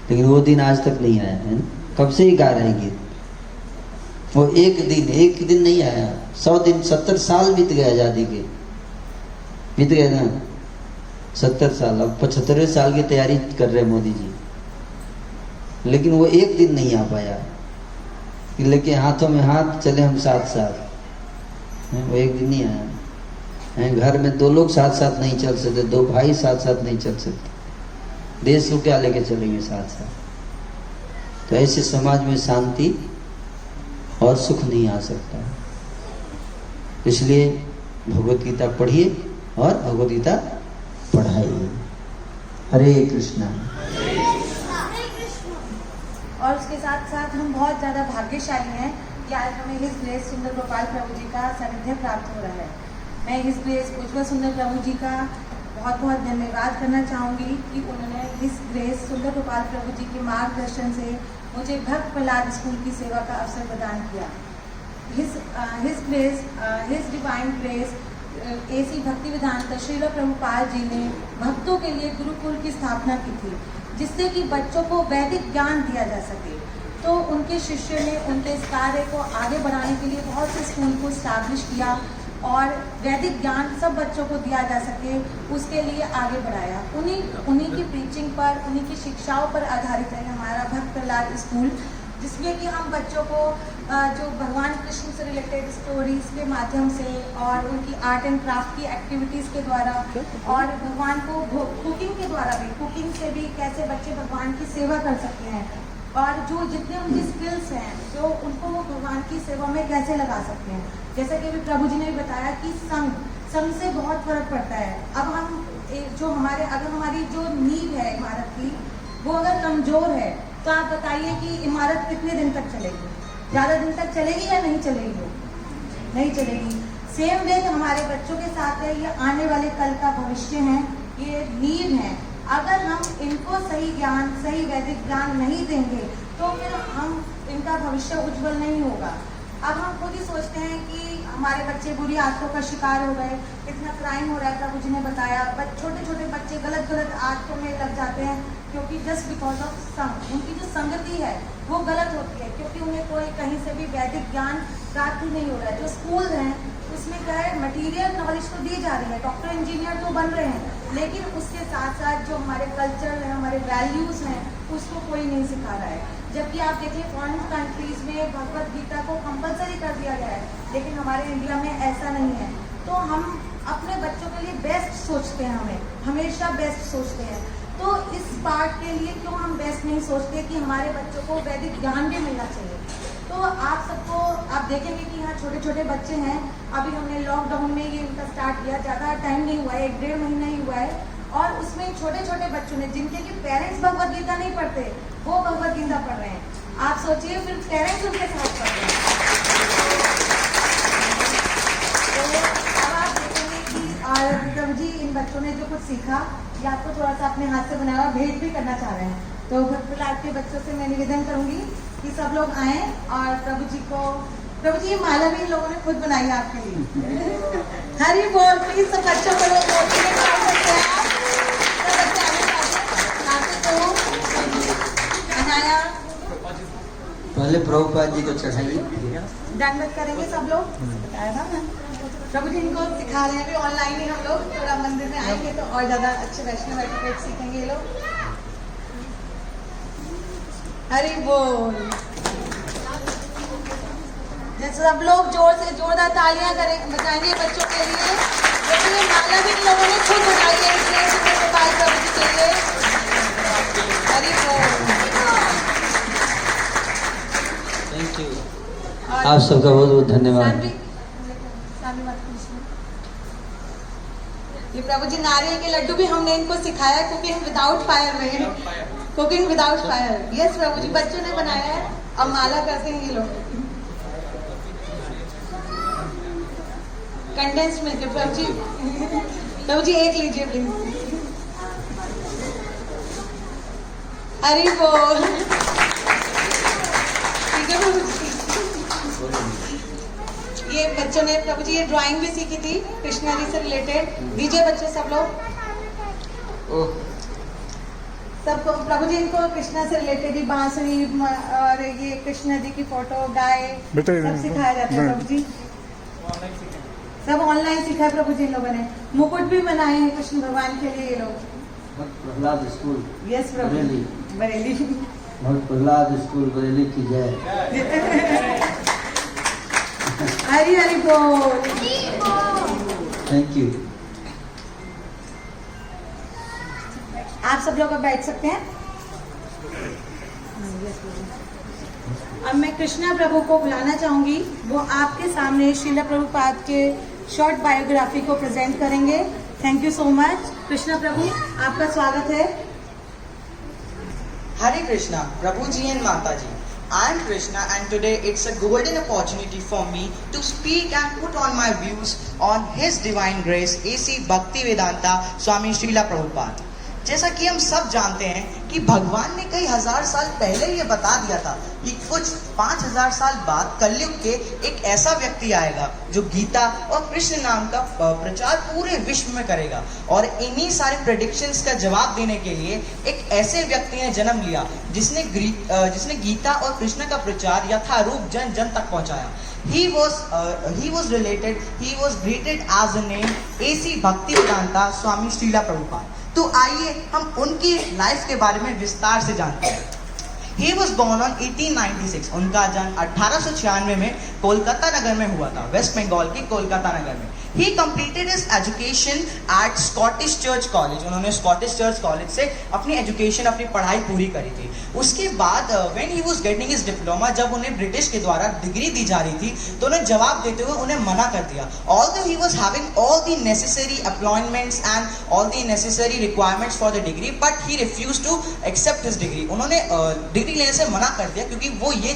लेकिन वो दिन आज तक नहीं आया है ना। कब से ही गा रहे हैं गीत। वो एक दिन नहीं आया। 100 दिन, 70 साल बीत गए आज़ादी के, बीत गए ना 70 साल। अब 75वें साल की तैयारी कर रहे हैं मोदी जी, लेकिन वो एक दिन नहीं आ पाया कि लेके हाथों में हाथ चले हम साथ साथ, वो एक दिन नहीं आया हैं। घर में दो लोग साथ साथ नहीं चल सकते, दो भाई साथ साथ नहीं चल सकते, देश को क्या लेके चलेंगे साथ साथ। तो ऐसे समाज में शांति और सुख नहीं आ सकता। इसलिए भगवत गीता पढ़िए और भगवत गीता पढ़ाइए। हरे कृष्णा। और उसके साथ साथ हम बहुत ज़्यादा भाग्यशाली हैं कि आज हमें हिज ग्रेस सुंदर गोपाल प्रभु जी का सानिध्य प्राप्त हो रहा है। मैं हिज ग्रेस उज्ज्वल सुंदर प्रभु जी का बहुत बहुत धन्यवाद करना चाहूँगी कि उन्होंने हिज ग्रेस सुंदर गोपाल प्रभु जी के मार्गदर्शन से मुझे भक्त प्रहलाद स्कूल की सेवा का अवसर प्रदान किया। His grace, his divine grace AC भक्ति वेदांत श्रील प्रभुपाद जी ने भक्तों के लिए गुरुकुल की स्थापना की थी, जिससे कि बच्चों को वैदिक ज्ञान दिया जा सके। तो उनके शिष्य ने उनके इस कार्य को आगे बढ़ाने के लिए बहुत से स्कूल को स्टैब्लिश किया और वैदिक ज्ञान सब बच्चों को दिया जा सके उसके लिए आगे बढ़ाया। उन्हीं की प्रीचिंग पर, उन्हीं की शिक्षाओं पर आधारित है हमारा भक्त प्रहलाद स्कूल, जिसमें कि हम बच्चों को जो भगवान कृष्ण से रिलेटेड स्टोरीज के माध्यम से और उनकी आर्ट एंड क्राफ्ट की एक्टिविटीज़ के द्वारा और भगवान को कुकिंग के द्वारा भी, कुकिंग से भी कैसे बच्चे भगवान की सेवा कर सकते हैं और जो जितने उनकी स्किल्स हैं जो उनको वो भगवान की सेवा में कैसे लगा सकते हैं। जैसे कि अभी प्रभु जी ने बताया कि संग से बहुत फर्क पड़ता है। अब हम अगर हमारी जो नींव है इमारत की वो अगर कमज़ोर है तो आप बताइए कि इमारत कितने दिन तक चलेगी? ज़्यादा दिन तक चलेगी या नहीं चलेगी? नहीं चलेगी। सेम वे हमारे बच्चों के साथ है, ये आने वाले कल का भविष्य है, ये नींव है। अगर हम इनको सही ज्ञान, सही वैदिक ज्ञान नहीं देंगे तो फिर इनका भविष्य उज्जवल नहीं होगा। अब हम खुद ही सोचते हैं कि हमारे बच्चे बुरी आदतों का शिकार हो गए, इतना क्राइम हो रहा है, प्रभु जी ने बताया, छोटे छोटे बच्चे गलत आदतों में लग जाते हैं क्योंकि जस्ट बिकॉज ऑफ संग, उनकी जो संगति है वो गलत होती है क्योंकि उन्हें कोई कहीं से भी वैदिक ज्ञान प्राप्त नहीं हो रहा है। जो स्कूल हैं उसमें क्या है, मटीरियल नॉलेज तो दी जा रही है, डॉक्टर इंजीनियर तो बन रहे हैं, लेकिन उसके साथ साथ जो हमारे कल्चर है, हमारे वैल्यूज़ हैं, उसको कोई नहीं सिखा रहा है। जबकि आप देखिए फॉरेन कंट्रीज़ में भगवत गीता को कंपलसरी कर दिया गया है, लेकिन हमारे इंडिया में ऐसा नहीं है। तो हम अपने बच्चों के लिए बेस्ट सोचते हैं, हमेशा बेस्ट सोचते हैं। तो इस पार्ट के लिए क्यों हम बेस्ट नहीं सोचते कि हमारे बच्चों को वैदिक ज्ञान भी मिलना चाहिए। तो आप देखेंगे कि यहाँ छोटे छोटे बच्चे हैं, अभी हमने लॉकडाउन में ये इनका स्टार्ट किया, ज़्यादा टाइम नहीं हुआ है, 1-1.5 महीना ही हुआ है, और उसमें छोटे छोटे बच्चों ने जिनके कि पेरेंट्स भगवत गीता नहीं पढ़ते वो भगवत गीता पढ़ रहे हैं। आप सोचिए फिर पेरेंट्स उनके साथ पढ़ रहे हैं। तो अब आप देखेंगे कि प्रभु जी इन बच्चों ने जो कुछ सीखा ये आपको थोड़ा सा अपने हाथ से बनाया हुआ भेंट भी करना चाह रहे हैं। तो भक्त प्रहलाद के बच्चों से मैं निवेदन करूंगी कि सब लोग आए और प्रभु जी ये माला भी इन लोगों ने खुद बनाई है आपके लिए। हरी बोल। प्लीज सब बच्चों को लोग बनाया। पहले प्रभुपाद जी को चढ़ाइए, दंडवत करेंगे सब लोग। बताया था ना प्रभु जी इनको सिखा रहे हैं। अभी ऑनलाइन ही हम लोग थोड़ा मंदिर में आएंगे तो और ज्यादा अच्छे वैष्णव एटिकेट सीखेंगे ये लोग। हरि बोल। जैसे सब लोग जोर से जोरदार तालियां बजाएंगे बच्चों के लिए, क्योंकि ये माला भी इन लोगों ने खुद बनाई है, इसलिए सुंदर गोपाल प्रभु जी के लिए। हरि बोल। Thank you. आप सबका बहुत बहुत धन्यवाद। ये प्रभु जी नारियल के लड्डू भी हमने इनको सिखाया, कुकिंग विदाउट फायर में, कुकिंग विदाउट फायर। यस प्रभु जी बच्चों ने बनाया है। अब माला करते हैं ये लोग। कंडेंस मिल्क प्रभु जी एक लीजिए प्लीज। हरि बोल। ठीक है प्रभु जी। ये बच्चों ने प्रभु जी ये ड्राइंग भी सीखी थी कृष्णा जी से रिलेटेड। दीजिए बच्चे सब लोग। सबको प्रभु जी इनको कृष्णा से रिलेटेड ही बांसुरी और ये कृष्णा जी की फोटो, गाय सब सिखाया जाता है प्रभु जी। सब ऑनलाइन सीखा है प्रभु जी इन लोगों ने। मुकुट भी बनाए हैं कृष्ण भगवान के लिए ये लोग। प्रहलाद स्कूल। यस प्रभु। बरेली। भक्त प्रहलाद स्कूल बरेली की जय। हरी हरी बोल। Thank you. आप सब लोग अब बैठ सकते हैं। अब मैं कृष्णा प्रभु को बुलाना चाहूंगी, वो आपके सामने श्रील प्रभुपाद के शॉर्ट बायोग्राफी को प्रेजेंट करेंगे। Thank you so much. Krishna Prabhu, आपका स्वागत है। Hare Krishna, Prabhuji and Mataji. I am Krishna and today it's a golden opportunity for me to speak and put on my views on His Divine Grace A.C. Bhaktivedanta Swami Srila Prabhupada. जैसा कि हम सब जानते हैं कि भगवान ने कई हजार साल पहले ये बता दिया था कि कुछ 5000 साल बाद कलयुग के एक ऐसा व्यक्ति आएगा जो गीता और कृष्ण नाम का प्रचार पूरे विश्व में करेगा। और इन्हीं सारे प्रेडिक्शंस का जवाब देने के लिए एक ऐसे व्यक्ति ने जन्म लिया जिसने गीता और कृष्ण का प्रचार यथारूप जन जन तक पहुंचाया। He was greeted as a name A.C. Bhaktivedanta Swami Srila Prabhupada। तो आइए हम उनकी लाइफ के बारे में विस्तार से जानते हैं। He was born on 1896। उनका जन्म 1896 में कोलकाता नगर में हुआ था, वेस्ट बंगाल के कोलकाता नगर में। He completed his education at Scottish Church College। उन्होंने स्कॉटिश चर्च कॉलेज से अपनी एजुकेशन, अपनी पढ़ाई पूरी करी थी। उसके बाद when he was getting his diploma, जब उन्हें ब्रिटिश के द्वारा डिग्री दी जा रही थी तो उन्हें जवाब देते हुए उन्हें मना कर दिया। Although he was having all the necessary appointments and all the necessary requirements for the degree, but he refused to accept his degree। उन्होंने डिग्री लेने से मना कर दिया क्योंकि वो ये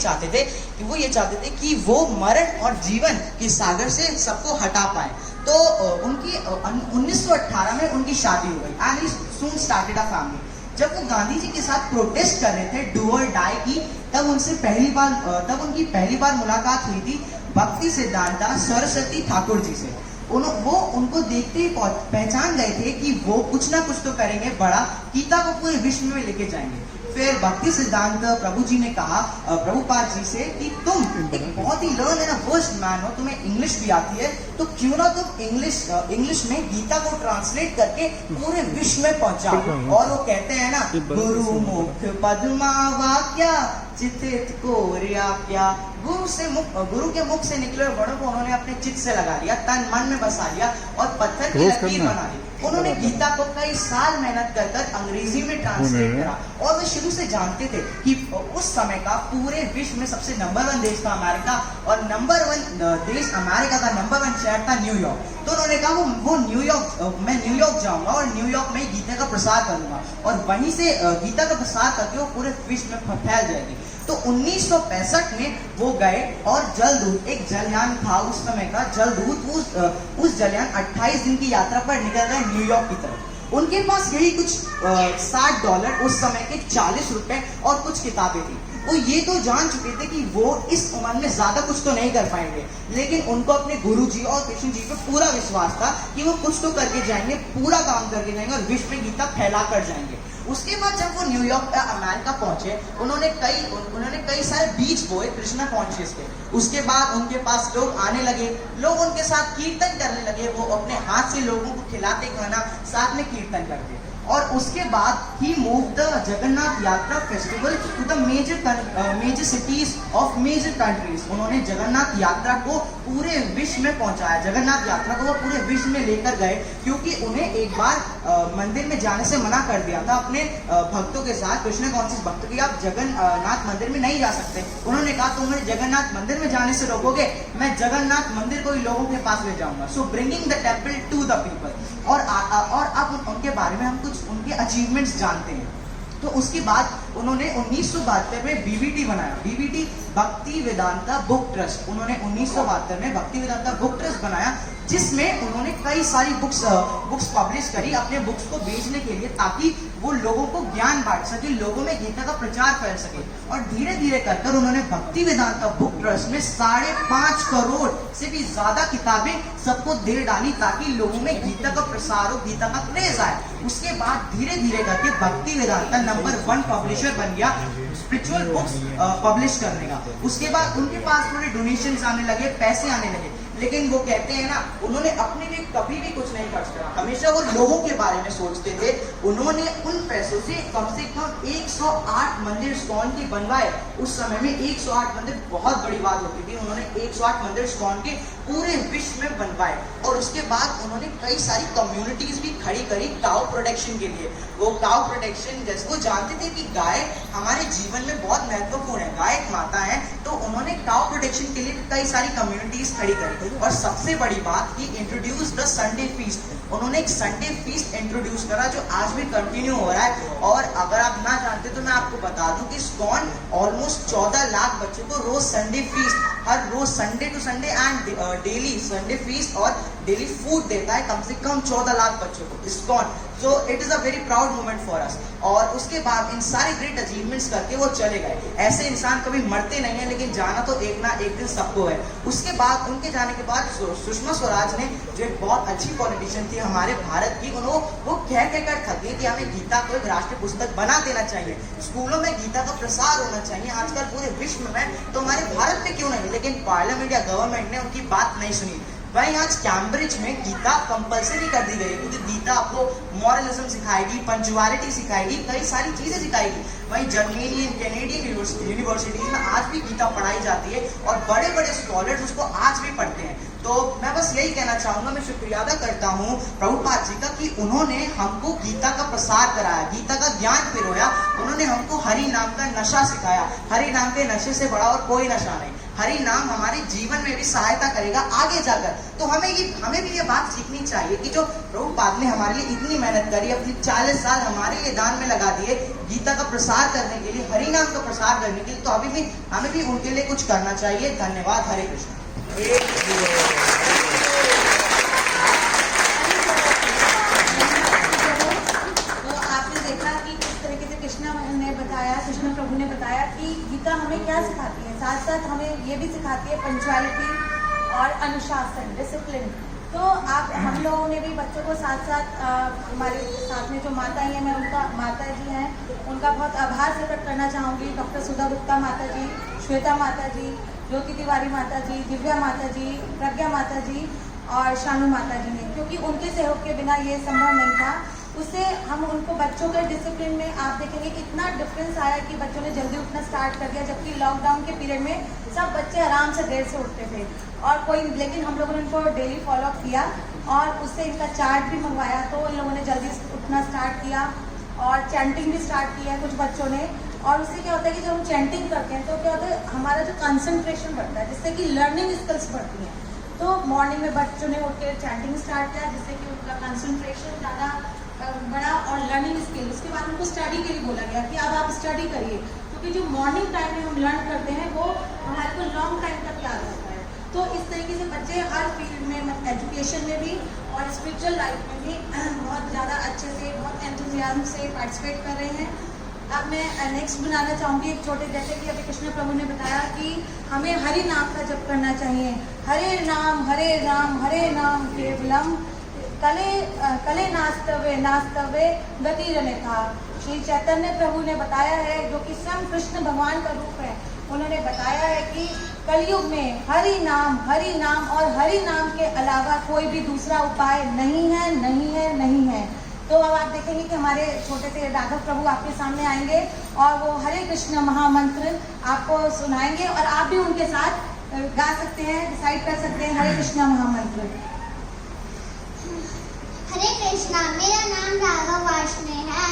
चाहते थे कि वो मरण और जीवन की सागर से सबको हटा पाए। तो उनकी 1918 में उनकी शादी हो गई and he soon started a family. जब वो गांधी जी के साथ प्रोटेस्ट कर रहे थे डू और डाई की, तब उनकी पहली बार मुलाकात हुई थी भक्ति सिद्धांता सरस्वती ठाकुर जी से। वो उनको देखते ही पहचान गए थे कि वो कुछ ना कुछ तो करेंगे बड़ा, गीता को पूरे विश्व में लेके जाएंगे। फिर भक्ति सिद्धांत प्रभु जी ने कहा प्रभुपाद जी से कि तुम एक बहुत ही लर्न एंड वर्स्ट मैन हो, तुम्हें इंग्लिश भी आती है, तो क्यों ना तुम इंग्लिश में गीता को ट्रांसलेट करके पूरे विश्व में पहुंचाओ। और वो कहते हैं ना, गुरु मुख पद्मा वाक्या चित्त कोर्याप्या। गुरु के मुख से निकले वर्णों को उन्होंने अपने चित्त से लगा लिया, तन मन में बसा लिया और पत्थर की लकीर बना ली। उन्होंने गीता को कई साल मेहनत कर अंग्रेजी में ट्रांसलेट करा और वे शुरू से जानते थे कि उस समय का पूरे विश्व में सबसे नंबर 1 देश था अमेरिका, और नंबर 1 देश अमेरिका का नंबर 1 शहर था न्यूयॉर्क। तो उन्होंने कहा मैं न्यूयॉर्क जाऊंगा और न्यूयॉर्क में गीता का प्रसार करूंगा और वहीं से गीता का प्रसार करके वो पूरे विश्व में फैल जाएगी। तो 1965 में वो गए और जलदूत, एक जलयान था उस समय का जलदूत, उस जलयान 28 दिन की यात्रा पर निकल गए न्यूयॉर्क की तरफ। उनके पास यही कुछ $60 उस समय के 40 रुपए और कुछ किताबें थी। वो ये तो जान चुके थे कि वो इस उम्र में ज्यादा कुछ तो नहीं कर पाएंगे, लेकिन उनको अपने गुरु जी और कृष्ण जी पे पूरा विश्वास था कि वो कुछ तो करके जाएंगे, पूरा काम करके जाएंगे और विश्व में गीता फैला कर जाएंगे। उसके बाद जब वो न्यूयॉर्क अमेरिका पहुंचे, उन्होंने कई सारे बीज बोए कृष्णा कॉन्शियस के। उसके बाद उनके पास लोग आने लगे, लोग उनके साथ कीर्तन करने लगे, वो अपने हाथ से लोगों को खिलाते खाना, साथ में कीर्तन करते। और उसके बाद ही move the Jagannath Yatra festival to the major cities of major countries. उन्होंने जगन्नाथ यात्रा को पूरे विश्व में पहुंचाया। जगन्नाथ यात्रा को वो पूरे विश्व में लेकर गए क्योंकि उन्हें एक बार मंदिर में जाने से मना कर दिया था अपने भक्तों के साथ, कृष्ण कॉन्शियस भक्तों की, आप जगन्नाथ मंदिर में नहीं जा सकते। उन्होंने कहा तुम मुझे जगन्नाथ मंदिर में जाने से रोकोगे, मैं जगन्नाथ मंदिर को ही लोगों के पास ले जाऊंगा। So bringing the temple to the people. और अब उनके बारे में हम कुछ उनके अचीवमेंट्स जानते हैं। तो उसके बाद उन्होंने 1972 में बीवीटी बनाया, बीवीटी भक्ति वेदांता बुक ट्रस्ट। उन्होंने 1972 में भक्ति वेदांता बुक ट्रस्ट बनाया, जिसमें उन्होंने कई सारी बुक्स पब्लिश करी अपने बुक्स को बेचने के लिए, ताकि वो लोगों को ज्ञान बांट सके, लोगों में गीता का प्रचार कर सके। और धीरे धीरे कर उन्होंने भक्ति वेदांता बुक ट्रस्ट में 5.5 करोड़ से भी ज्यादा किताबें सबको दे डाली, ताकि लोगों में गीता का प्रसार हो, गीता का क्रेज आए। उसके बाद धीरे धीरे करके भक्ति वेदांता नंबर 1 पब्लिशर बन गया स्पिरिचुअल बुक्स पब्लिश करने का। उसके बाद उनके पास थोड़े डोनेशंस आने लगे, पैसे आने लगे, लेकिन वो कहते हैं ना, उन्होंने अपने लिए कभी भी कुछ नहीं खर्च करा, हमेशा वो लोगों के बारे में सोचते थे। उन्होंने उन पैसों से कम 108 मंदिर इस्कॉन के बनवाए। उस समय में 108 मंदिर बहुत बड़ी बात होती थी। उन्होंने 108 मंदिर इस्कॉन के पूरे विश्व में बनवाए, और उसके बाद उन्होंने कई सारी कम्युनिटीज भी खड़ी करी काउ प्रोटेक्शन के लिए। वो काउ प्रोटेक्शन, जैसे वो जानते थे कि गाय हमारे जीवन में बहुत महत्वपूर्ण है, गाय एक माता है, तो उन्होंने काउ प्रोटेक्शन के लिए कई सारी कम्युनिटीज खड़ी करी। और सबसे बड़ी बात, ही इंट्रोड्यूस द संडे फीस्ट। उन्होंने एक संडे फीस्ट इंट्रोड्यूस करा जो आज भी कंटिन्यू हो रहा है। और अगर आप ना जानते तो मैं आपको बता दूं कि इस्कॉन ऑलमोस्ट 14 लाख बच्चों को रोज संडे फीस्ट, हर रोज Sunday to Sunday and daily Sunday feast और डेली फूड देता है कम से कम 14 लाख बच्चों को ISKCON. So it is a very proud moment for us. और उसके बाद इन सारे ग्रेट अचीवमेंट्स करके वो चले गए। ऐसे इंसान कभी मरते नहीं है, लेकिन जाना तो एक ना एक दिन सबको है। उसके बाद, उनके जाने के बाद सुषमा स्वराज ने, जो एक बहुत अच्छी पॉलिटिशियन थी हमारे भारत की, वो कह कर थकी कि हमें गीता को एक राष्ट्रीय पुस्तक बना देना चाहिए, स्कूलों में गीता का प्रसार होना चाहिए आजकल पूरे विश्व में, तो हमारे भारत में क्यों नहीं। लेकिन पार्लियामेंट या गवर्नमेंट ने उनकी बात नहीं सुनी। वहीं आज कैम्ब्रिज में गीता कंपलसरी कर दी गई है, क्योंकि गीता आपको मॉरलिज्म सिखाएगी, पंचुअलिटी सिखाएगी, कई सारी चीजें सिखाएगी। वहीं जर्मनी कैनेडियन यूनिवर्सिटीज में आज भी गीता पढ़ाई जाती है, और बड़े बड़े स्कॉलर्स उसको आज भी पढ़ते हैं। तो मैं बस यही कहना चाहूंगा, मैं शुक्रिया अदा करता हूँ प्रभुपाद जी का कि उन्होंने हमको गीता का प्रसार कराया, गीता का ज्ञान पिरोया। उन्होंने हमको हरि नाम का नशा सिखाया। हरि नाम के नशे से बड़ा और कोई नशा नहीं। हरि नाम हमारे जीवन में भी सहायता करेगा आगे जाकर। तो हमें भी ये बात सीखनी चाहिए कि जो प्रभुपाद ने हमारे लिए इतनी मेहनत करी, अपनी 40 साल हमारे लिए दान में लगा दिए गीता का प्रसार करने के लिए, हरि नाम का प्रसार करने के लिए, तो हमें भी उनके लिए कुछ करना चाहिए। धन्यवाद। हरे कृष्ण। तो आपने देखा कि किस तरीके से कृष्ण प्रभु ने बताया कि गीता हमें क्या सिखाती है। साथ साथ हमें ये भी सिखाती है पंचुअलिटी और अनुशासन, डिसिप्लिन। तो हम लोगों ने भी बच्चों को साथ साथ हमारे साथ में जो माता हैं, मैं उनका माता जी हैं, उनका बहुत आभार प्रकट करना चाहूँगी। डॉक्टर सुधा गुप्ता माता जी, श्वेता माता जी, ज्योति तिवारी माता जी, दिव्या माता जी, प्रज्ञा माता जी और शानू माता जी ने, क्योंकि उनके सहयोग के बिना ये संभव नहीं था। उससे हम उनको बच्चों के डिसिप्लिन में आप देखेंगे इतना डिफरेंस आया कि बच्चों ने जल्दी उठना स्टार्ट कर दिया, जबकि लॉकडाउन के पीरियड में सब बच्चे आराम से देर से उठते थे और लेकिन हम लोगों ने उनको डेली फॉलोअप किया और उससे इनका चार्ट भी मंगवाया, तो इन लोगों ने जल्दी उठना स्टार्ट किया और चैंटिंग भी स्टार्ट किया है कुछ बच्चों ने। और उससे क्या होता है कि जब हम चैंटिंग करते हैं तो क्या होता है, हमारा जो कंसंट्रेशन बढ़ता है, जिससे कि लर्निंग स्किल्स बढ़ती हैं। तो मॉर्निंग में बच्चों ने उठ के चैंटिंग स्टार्ट किया, जिससे कि उनका कंसंट्रेशन ज़्यादा बड़ा और लर्निंग स्किल। उसके बाद उनको स्टडी के लिए बोला गया कि अब आप स्टडी करिए, क्योंकि जो मॉर्निंग टाइम में हम लर्न करते हैं वो हमारे को लॉन्ग टाइम तक याद रहता है। तो इस तरीके से बच्चे हर फील्ड में, एजुकेशन में भी और स्पिरिचुअल लाइफ में भी बहुत ज़्यादा अच्छे से, बहुत एंथुजियाज्म से पार्टिसिपेट कर रहे हैं। अब मैं नेक्स्ट बनाना चाहूँगी एक छोटे, जैसे कि अभी कृष्ण प्रभु ने बताया कि हमें हरि नाम का जप करना चाहिए। हरे हरे नाम केवलम कले नास्तवे गतिरने था। श्री चैतन्य प्रभु ने बताया है, जो कि स्वयं कृष्ण भगवान का रूप है, उन्होंने बताया है कि कलयुग में हरि नाम और हरि नाम के अलावा कोई भी दूसरा उपाय नहीं है। तो अब आप देखेंगे कि हमारे छोटे से राघव प्रभु आपके सामने आएंगे और वो हरे कृष्ण महामंत्र आपको सुनाएंगे और आप भी उनके साथ गा सकते हैं, डिसाइड कर सकते हैं हरे कृष्ण महामंत्र। हरे कृष्णा, मेरा नाम राघव वार्ष्णेय है।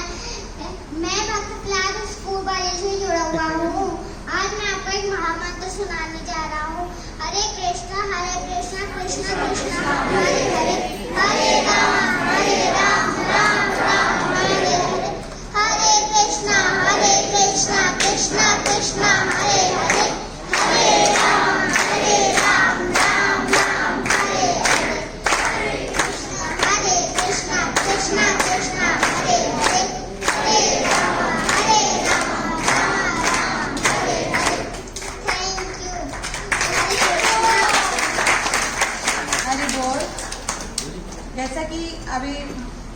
मैं भक्त क्लास स्कूल वाले से जुड़ा हुआ हूँ। आज मैं आपको एक महामंत्र सुनाने जा रहा हूँ। हरे कृष्णा कृष्णा कृष्णा हरे हरे, हरे राम राम राम हरे हरे। हरे कृष्णा कृष्णा कृष्णा हरे हरे, हरे राम राम राम हरे हरे। हरे कृष्णा कृष्णा कृष्णा हरे हरे, हरे राम राम राम हरे हरे। Thank you. हरि बोल। जैसा कि अभी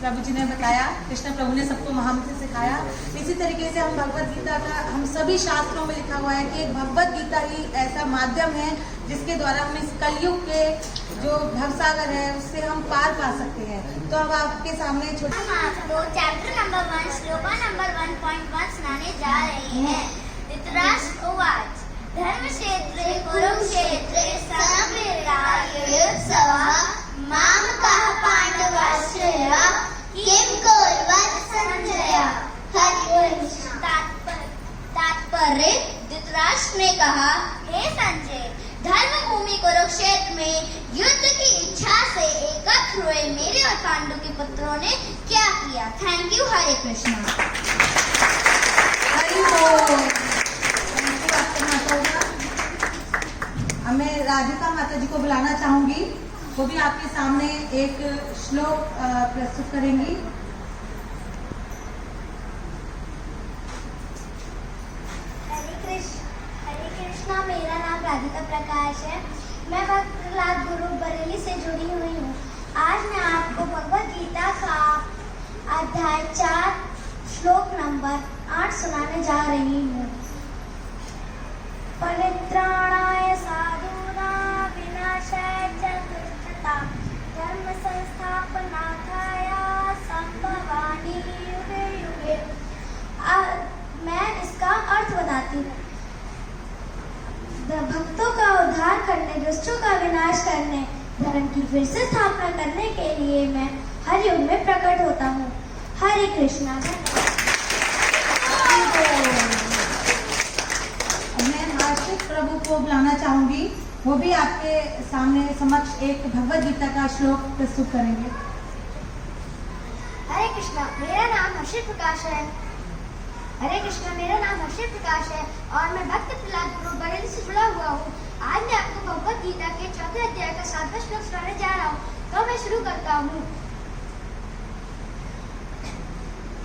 प्रभु जी ने बताया, कृष्ण प्रभु ने सबको महामंत्र सिखाया। इसी तरीके से हम भगवत गीता का, हम सभी शास्त्रों में लिखा हुआ है कि भगवत गीता ही ऐसा माध्यम है जिसके द्वारा हम इस कलयुग के जो भवसागर है उससे हम पार पा सकते हैं। तो अब आपके सामने छोटे हम आपको चैप्टर नंबर 1 श्लोका नंबर 1.1 सुनाने जा रहे हैं। धृतराष्ट्र उवाच धर्मक्षेत्रे कुरुक्षेत्रे समवेतायुत्सवः मामकः पाण्डवाश्रयः किं कुर्वन् सञ्जय। तात्पर्य धृतराष्ट्र ने कहा, हे संजय, धर्म भूमि कुरुक्षेत्र में युद्ध की इच्छा से एकत्र हुए मेरे और पांडु के पुत्रों ने क्या किया। Thank you. हरे कृष्णा। हरि बोल। अब मैं राधिका माता जी को बुलाना चाहूंगी, वो भी आपके सामने एक श्लोक प्रस्तुत करेंगी। हरे कृष्णा। मेरा नाम राधिका प्रकाश है। मैं भक्त प्रहलाद गुरु बरेली से जुड़ी हुई हूँ। आज मैं आपको भगवत गीता का अध्याय 4 श्लोक नंबर 8 सुनाने जा रही हूँ। परित्राणाय साधूनां विनाशाय च दुष्कृतां धर्म संस्थापनार्थाय संभवामि युगे युगे। मैं इसका अर्थ बताती हूँ। भक्तों का उद्धार करने, दुष्टों का विनाश करने, धर्म की फिर से स्थापना करने के लिए मैं हर युग में प्रकट होता हूँ। हरे कृष्णा। मैं आश्रित प्रभु को बुलाना चाहूंगी, वो भी आपके सामने समक्ष एक भगवत गीता का श्लोक प्रस्तुत करेंगे। हरे कृष्णा। मेरा नाम हर्षित प्रकाश है। हरे कृष्णा। मेरा नाम हर्षित प्रकाश है और मैं भक्त प्रहलाद गुरु बरेली से जुड़ा हुआ हूँ। आज मैं आपको भगवत गीता के 4थे अध्याय का 7वां श्लोक सुनाने जा रहा हूँ। तो मैं शुरू करता हूँ।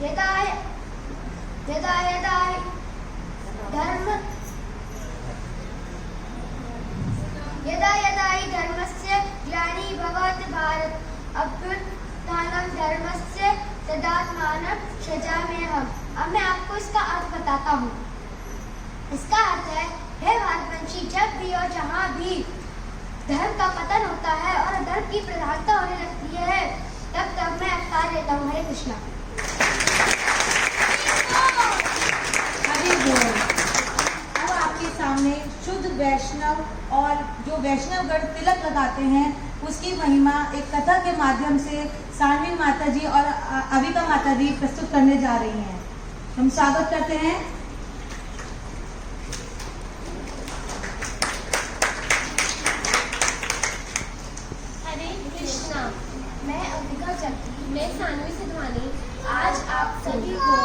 यदा यदा यदा हि धर्मस्य ग्लानिः भवति भारत अभ्युत्थानं धर्मस्य तदात्मानं सृजाम्यहम्। अब मैं आपको इसका अर्थ बताता हूँ। इसका अर्थ है, हे भारतवंशी, जब भी और जहाँ भी धर्म का पतन होता है और धर्म की प्रधानता होने लगती है, तब तब मैं अवतार लेता हूँ। हरे कृष्णा। हरि बोल। अब आपके सामने शुद्ध वैष्णव और जो वैष्णवगण तिलक लगाते हैं उसकी महिमा एक कथा के माध्यम से सानवी माता जी और अविका माता जी प्रस्तुत करने जा रही हैं। हम स्वागत करते हैं। हरे कृष्णा। मैं अविका चक्री, मैं सानवी सिद्धवानी आज आप सभी को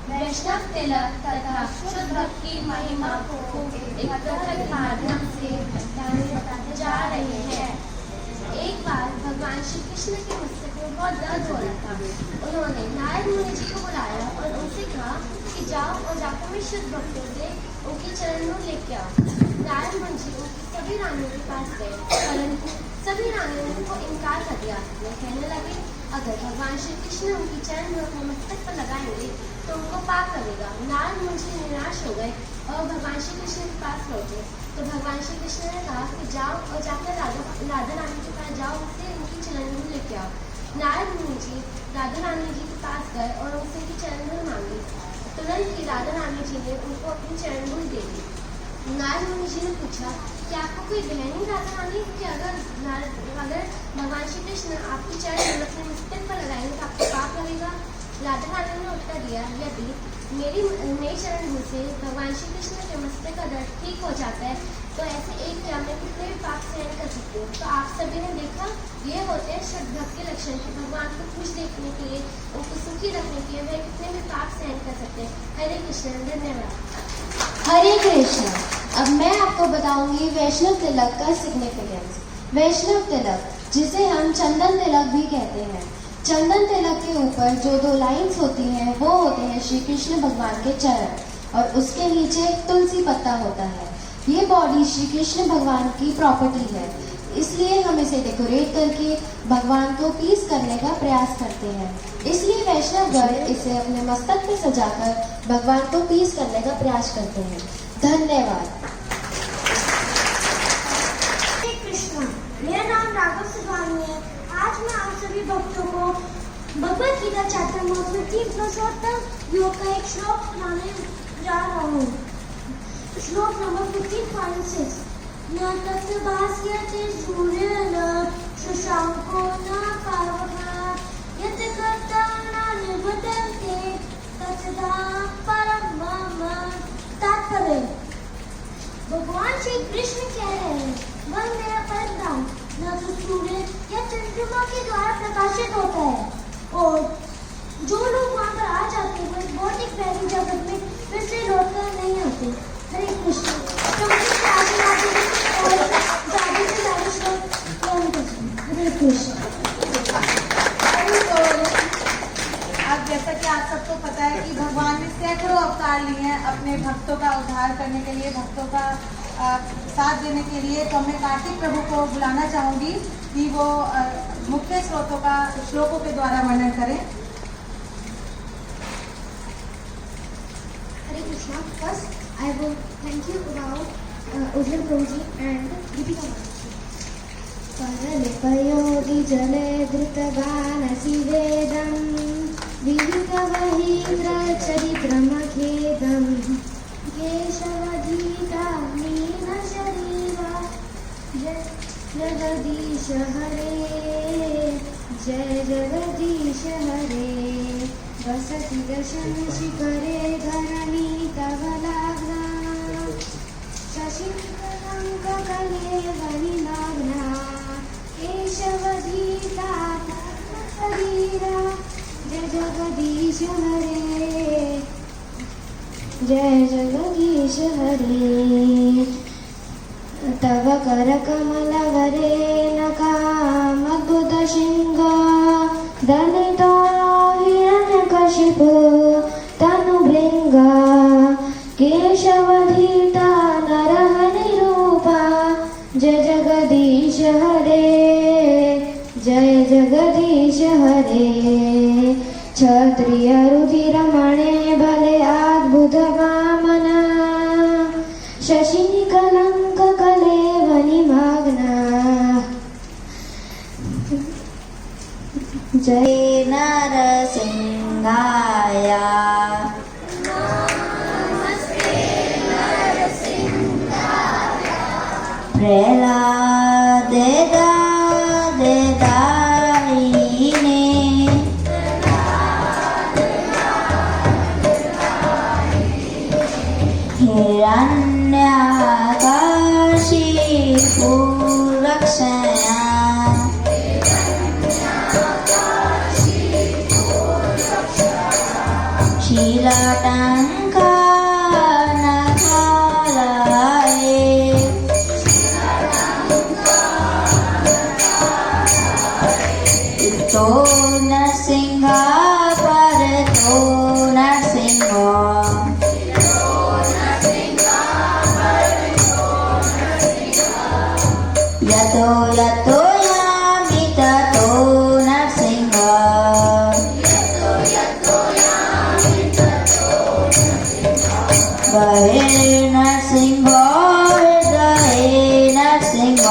वैष्णव तिलक तथा शुद्ध भक्ति की महिमा को एक कथा के माध्यम से बताने जा रहे हैं। एक बार भगवान श्री कृष्ण के गुस्से को बहुत दर्द हो रहा था। उन्होंने नारद मुनि जी को बुलाया और उनसे कहा कि जाओ और जाकर मैं शुद्ध भक्तों से उनके चरणों लेके आओ। नारद मुनि जी उनकी सभी रानियों के पास गए, परंतु सभी रानियों ने उनको इनकार कर दिया। वे कहने लगे, अगर भगवान श्री कृष्ण उनकी चरण में अपने मस्तक पर लगाएंगे तो उनको पाप करेगा। नारद मुनि जी निराश हो गए और भगवान श्री कृष्ण के पास लौटे। तो भगवान श्री कृष्ण ने कहा कि जाओ और जाकर राधा रानी के पास जाओ, उनसे उनकी चरण धूल लेके आओ। नारद मुनि जी राधा रानी जी के पास गए और उनसे उनकी चरण धूल मांगी। तुरंत ही राधा रानी जी ने उनको अपनी चरण धूल दे दी। नारद मुनि जी ने पूछा कि आपको कोई बहन नहीं राधा रानी, कि अगर भगवान श्री कृष्ण आपकी चरण अपने मस्तक पर लगाएंगे तो आपको पाप लगेगा। राधा रानी ने उत्तर दिया, यदि मेरी चरण धूल से भगवान श्री कृष्ण के मस्तक का दर्द ठीक हो जाता है तो ऐसे एक क्रिया में कितने भी पाप सहन कर सकते हो। तो आप सभी ने देखा, ये होते हैं शुद्ध भक्त के लक्षण कि भगवान को खुश देखने के लिए, उनको सुखी रखने के लिए वे कितने भी पाप सहन कर सकते हैं। हरे कृष्ण। धन्यवाद। हरे कृष्ण। अब मैं आपको बताऊंगी वैष्णव तिलक का सिग्निफिकेंस। वैष्णव तिलक, जिसे हम चंदन तिलक भी कहते हैं। चंदन तिलक के ऊपर जो 2 लाइंस होती हैं वो होते हैं श्री कृष्ण भगवान के चरण और उसके नीचे तुलसी पत्ता होता है। ये बॉडी श्री कृष्ण भगवान की प्रॉपर्टी है। इसलिए हम इसे डेकोरेट करके भगवान को प्लीज करने का प्रयास करते हैं। इसलिए वैष्णवगण इसे अपने मस्तक पे सजाकर भगवान को प्लीज करने का प्रयास करते हैं। धन्यवाद। हरे कृष्णा, मेरा नाम राघव सिद्धानी है। आज मैं आप सभी भक्तों को भगवद गीता चैप्टर 15 पुरुषोत्तम योग का एक श्लोक सुनाने जा रहा हूँ। श्लोक नंबर 15.6। न तत् भास्यते सूर्यः शशांको न पावकः यत् कर्तारः निबध्यन्ते तत्सदा परं मम। तात्पर्य: भगवान श्री कृष्ण कह रहे हैं, मन मेरा परम धाम न तो सूर्य या चंद्रमा के द्वारा प्रकाशित होता है, और जो लोग वहाँ पर आ जाते हैं वो इस भौतिक वैरी जगत में फिर से लौटकर नहीं आते। हरे कृष्ण। हरे कृष्ण। अब जैसा कि आप सबको पता है कि भगवान ने सैकड़ों अवतार लिए हैं अपने भक्तों का उद्धार करने के लिए, भक्तों का साथ देने के लिए। तो मैं कार्तिक प्रभु को बुलाना चाहूंगी कि वो मुख्य स्रोतों का श्लोकों के द्वारा वर्णन करें। Hare Krishna. First, I will thank you about Ujjwal Prabhuji and Deepika Mataji. परलोकयोगी जले धृतवानसि वेदं विविधवहीन्द्रचरित्रमखेदं केशवधीता मीनशरीरा जय जगदीश हरे जय जगदीश हरे वसति दशम शिखरे धरणी धवलाग्ना शशिकलङ्ककलेवनिमग्ना केशवधीता शरीरा जय जगदीश हरे जय जगदीश हरे तव करकमलवरे नकामद्भुतशृङ्ग दलितो हिरण्यकशिपु तनुभृङ्ग केशवधीता नरहरिरूपा जय जगदीश हरे जय जगदीश हरे क्षत्रिय रुधिरमणे बले अद्भुत वामन शशिकलंक कलेवनिमग्ना जय नरसिंहाय प्रहलादेदायिने हिरण्याकाशिपूरक्षया शीलाटङ्कानकालये तो नरसिंह परतो नरसिंह यतो यतो यामि ततो नरसिंह बहिर्नरसिंह हृदये नरसिंह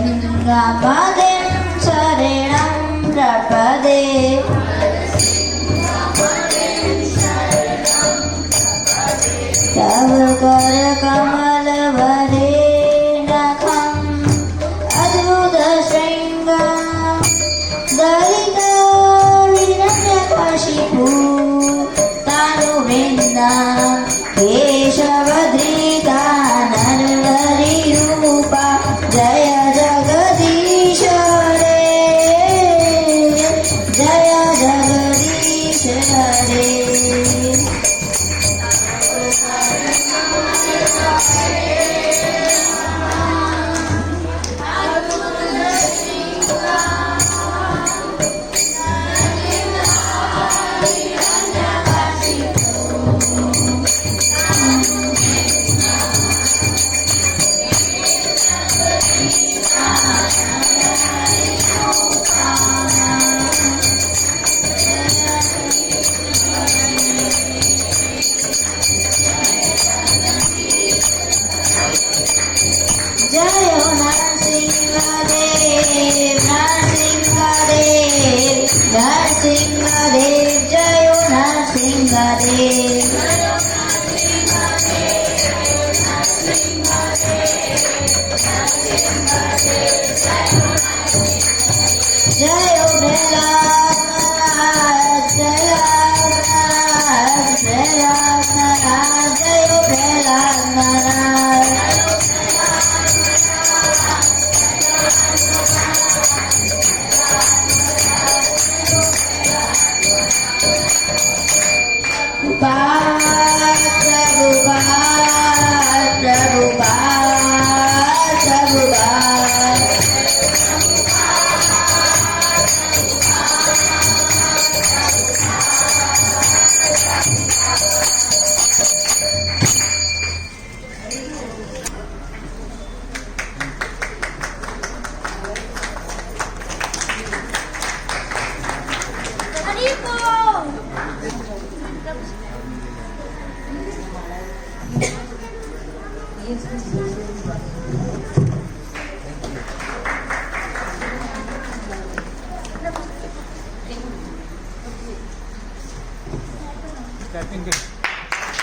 नरसिंहपदं शरणं प्रपदे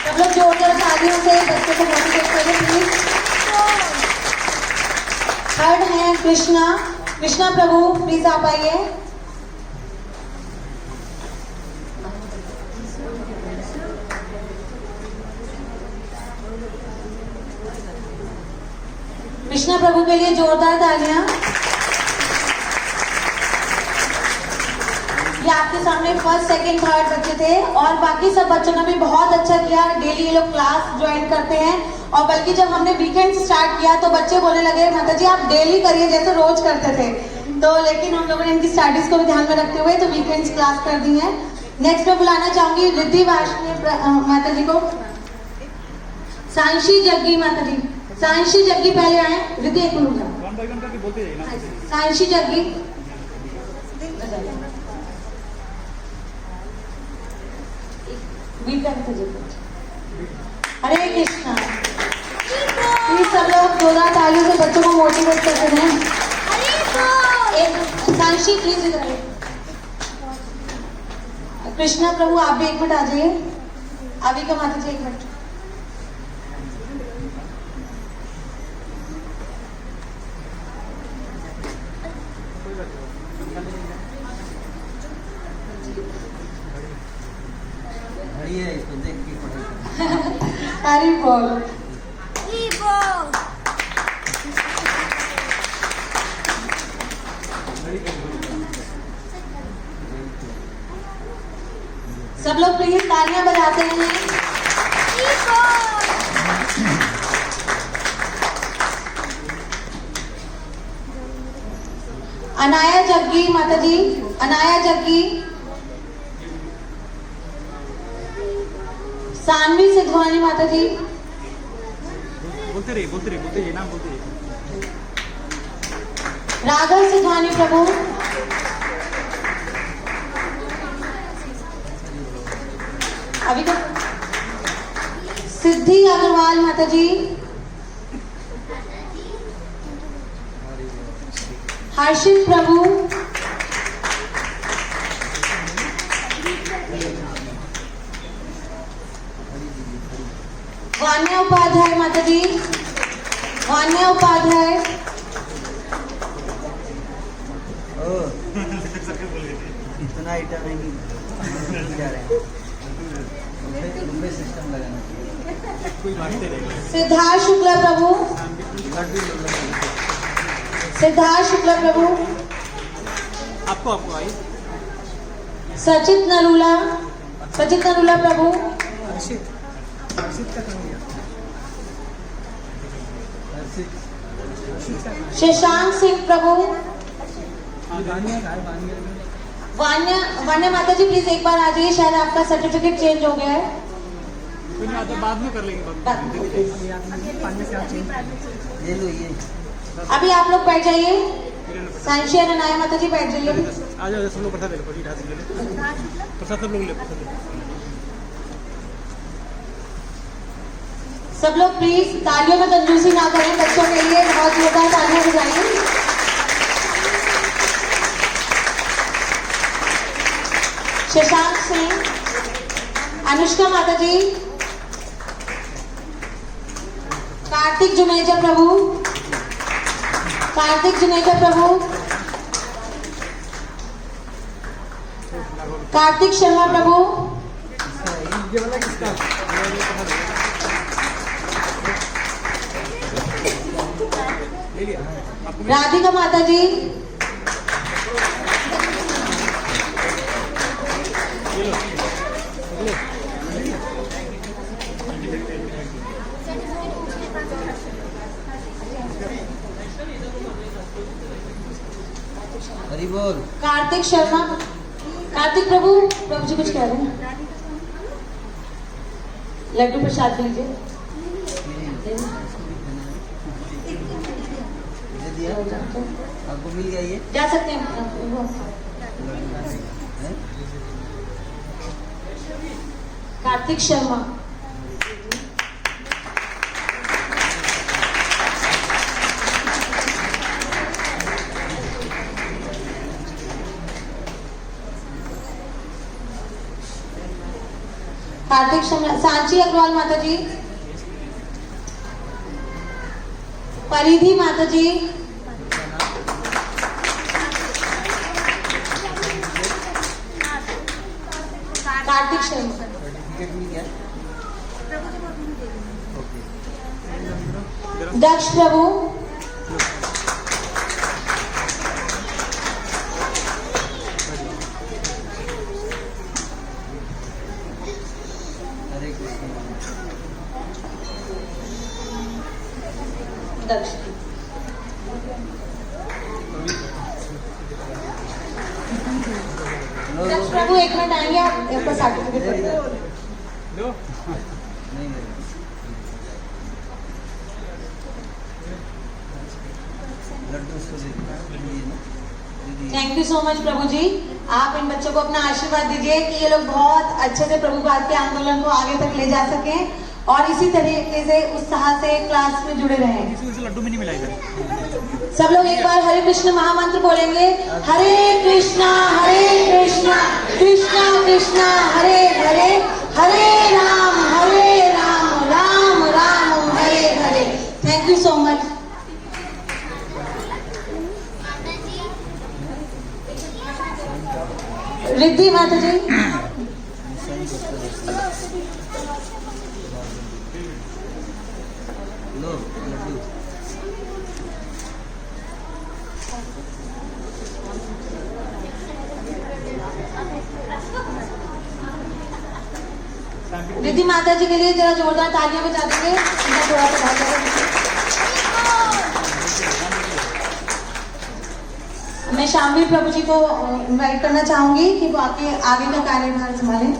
सब लोग जोरदार तालियों से बच्चों को मोटिवेट करें प्लीज। थर्ड है कृष्णा। कृष्णा प्रभु प्लीज आप आइए। कृष्णा प्रभु के लिए जोरदार तालियां। ये आपके सामने फर्स्ट सेकंड थर्ड बच्चे थे और बाकी सब बच्चों ने भी बहुत अच्छा किया। डेली ये लोग क्लास ज्वाइन करते हैं और बल्कि जब हमने वीकेंड स्टार्ट किया तो बच्चे बोलने लगे माता जी आप डेली करिए जैसे रोज करते थे। तो लेकिन उन लोगों ने इनकी स्टडीज को भी ध्यान में रखते हुए तो वीकेंड्स क्लास कर दी है। नेक्स्ट मैं बुलाना चाहूंगी रिद्धि वार्ष्णेय माता जी को। सांशी जग्गी माता जी, सांशी जग्गी पहले आए। रिद्धि एक मिनट। सांशी जग्गी हरे कृष्णा। प्लीज सब लोग जोरदार तालियों से बच्चों को मोटिवेट करते हैं। एक सांशी प्लीज इधर आइए। कृष्णा प्रभु आप भी एक मिनट आ जाइए। अविका माता जी एक मिनट। इसको देख के पढ़ाई हरी बोल। सब लोग प्लीज तालियां बजाते हैं। अनाया जग्गी माता जी, अनाया जग्गी। सानवी सिद्धवानी माता जी। बोलते रहिए नाम बोलते रहिए। राघव सिद्धवानी प्रभु। अभी तो सिद्धि अग्रवाल माता जी। हर्षित प्रभु। वान्या उपाध्याय माता जी, वान्या उपाध्याय। इतना आइटम नहीं जा रहे हैं। सिस्टम लगाना सिद्धार्थ शुक्ला प्रभु, सिद्धार्थ शुक्ला प्रभु। आपको आई सचित नरूला, सचित नरूला प्रभु। शशांक सिंह प्रभु। वान्या वान्या माता जी प्लीज एक बार आ जाइए, शायद आपका सर्टिफिकेट चेंज हो गया है। बाद में कर लेंगे। ले लो ये। अभी आप लोग बैठ जाइए। सांशी और अनाया माता जी बैठ जाइए। आ जाओ सब लोग प्रसाद ले लो। प्रसाद सब लोग ले सब लोग प्लीज तालियों में कंजूसी ना करें। बच्चों के लिए बहुत जोरदार तालियां बजाइए। शशांक सिंह, अनुष्का माता जी, कार्तिक जुनेजा प्रभु, कार्तिक जुनेजा प्रभु, कार्तिक शर्मा प्रभु, राधिका माता जी, हरि बोल। कार्तिक शर्मा, कार्तिक प्रभु, प्रभु जी कुछ कह रहे हैं? लड्डू प्रसाद दीजिए। दे दिया आपको, मिल गया ये। जा सकते हैं। कार्तिक शर्मा, कार्तिक शर्मा, सांची अग्रवाल माता जी, परिधि माता जी, कार्तिक शर्मा, टिकट मिल गया। दक्ष प्रभु, हरे कृष्ण। दक्ष दक्ष प्रभु, एक मिनट आएंगे आप, आपका सर्टिफिकेट नहीं लड्डू उसको दे दिया। थैंक यू सो मच प्रभु जी। आप इन बच्चों को अपना आशीर्वाद दीजिए कि ये लोग बहुत अच्छे से प्रभुपाद के आंदोलन को आगे तक ले जा सकें और इसी तरीके से उत्साह से क्लास में जुड़े रहें। लड्डू में नहीं मिला इधर। सब लोग एक बार हरे कृष्ण महामंत्र बोलेंगे। Hare Krishna Krishna Krishna Hare Hare, Hare Ram Ram Ram Hare Hare. Thank you so much. Riddhi माता जी, लो लड्डू। रिद्धि माता जी के लिए जरा जोरदार तालियां बजा देंगे। इनका थोड़ा सा बहुत ज़्यादा। मैं शामवीर प्रभु जी को इनवाइट करना चाहूंगी कि वो आगे का कार्यभार संभालें।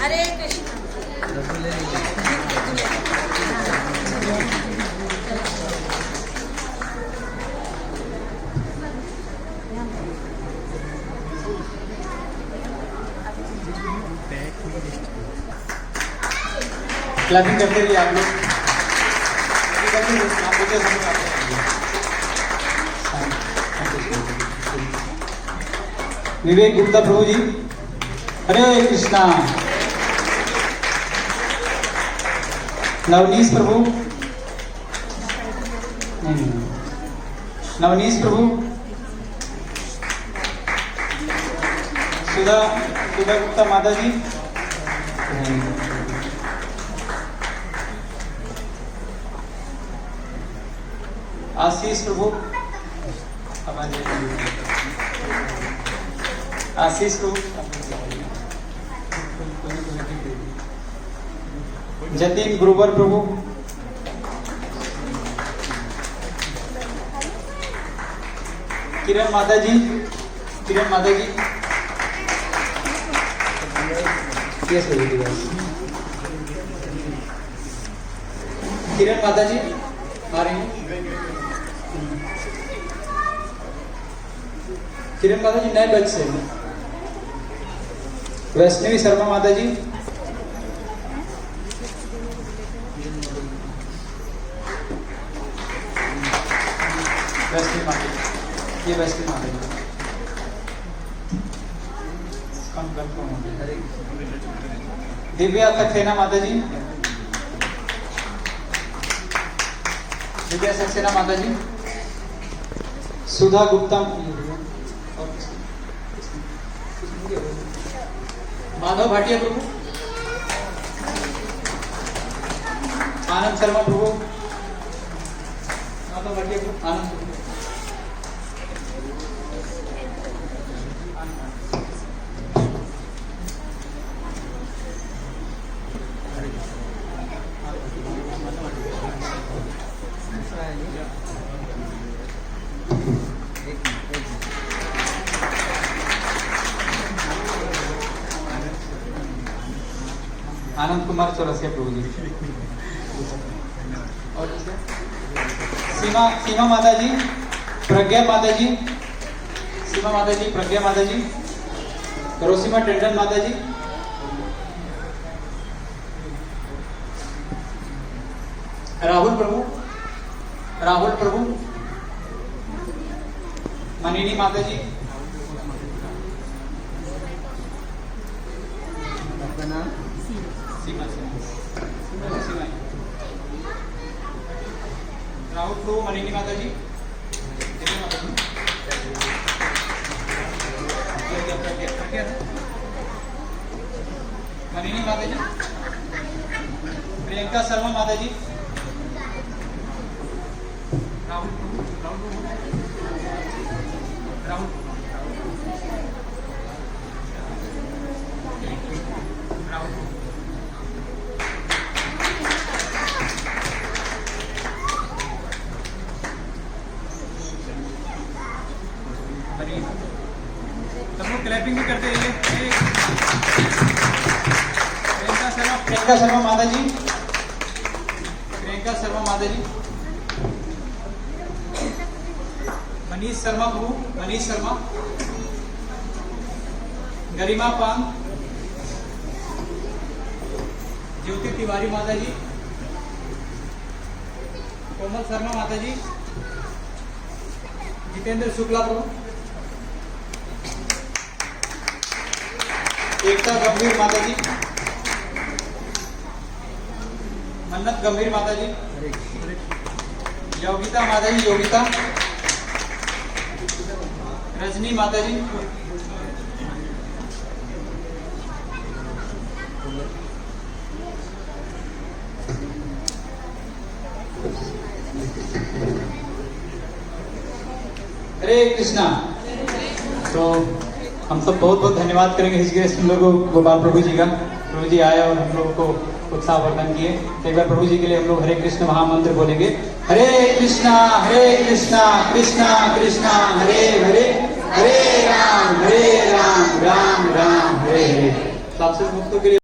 हरे कृष्ण। लड्डू ले लीजिए। क्लैपिंग करते रहिए आप लोग। विवेक गुप्ता प्रभु जी, हरे कृष्णा। नवनीश प्रभु, नहीं, नवनीश प्रभु, सुधा गुप्ता माता जी, आशीष प्रभु, आशीष प्रभु, जतीन ग्रोवर प्रभु, किरण माता जी, किरण माता जी, यस बेटी बस। किरण माता जी आ रही हैं। किरण माता जी नए बैच से। वैष्णवी शर्मा माता जी, वैष्णवी माता जी, ये वैष्णवी माता जी। दिव्या सक्सेना माता जी, दिव्या सक्सेना माता जी। सुधा गुप्ता, माधव भाटिया प्रभु, आनंद शर्मा प्रभु, माधव भाटिया प्रभु, आनंद प्रभु। आनंद कुमार चौरसिया प्रभु जी। और सीमा माता जी, प्रज्ञा माता जी, सीमा माता जी, प्रज्ञा माता जी, रोसीमा टंडन माता जी, राहुल प्रभु, राहुल प्रभु, मनिनी माता जी, आपका नाम? सीमा सीमा, राहुल प्रभु, मनिनी माता जी, मनिनी माता जी, प्रियंका शर्मा माता जी, राहुल प्रभु, राहुल सब लोग क्लैपिंग भी करते रहिए। प्रियंका शर्मा माता जी, प्रियंका शर्मा माता जी, मनीष शर्मा प्रभु, मनीष शर्मा, गरिमा पान, ज्योति तिवारी माता जी, कोमल शर्मा माता जी, जितेंद्र शुक्ला प्रभु, एकता गंभीर माता जी, मन्नत गंभीर माता जी, योगिता माता जी, योगिता, रजनी माता जी, हरे कृष्णा। तो हम सब बहुत बहुत धन्यवाद करेंगे हिज ग्रेस हम लोगों को, गोपाल प्रभु जी का। प्रभु जी आए और हम लोगों को उत्साहवर्धन किए। तो एक बार प्रभु जी के लिए हम लोग हरे कृष्ण महामंत्र बोलेंगे। हरे कृष्णा कृष्णा कृष्णा हरे हरे, हरे राम राम राम हरे हरे। तो आपसे मुक्तों के लिए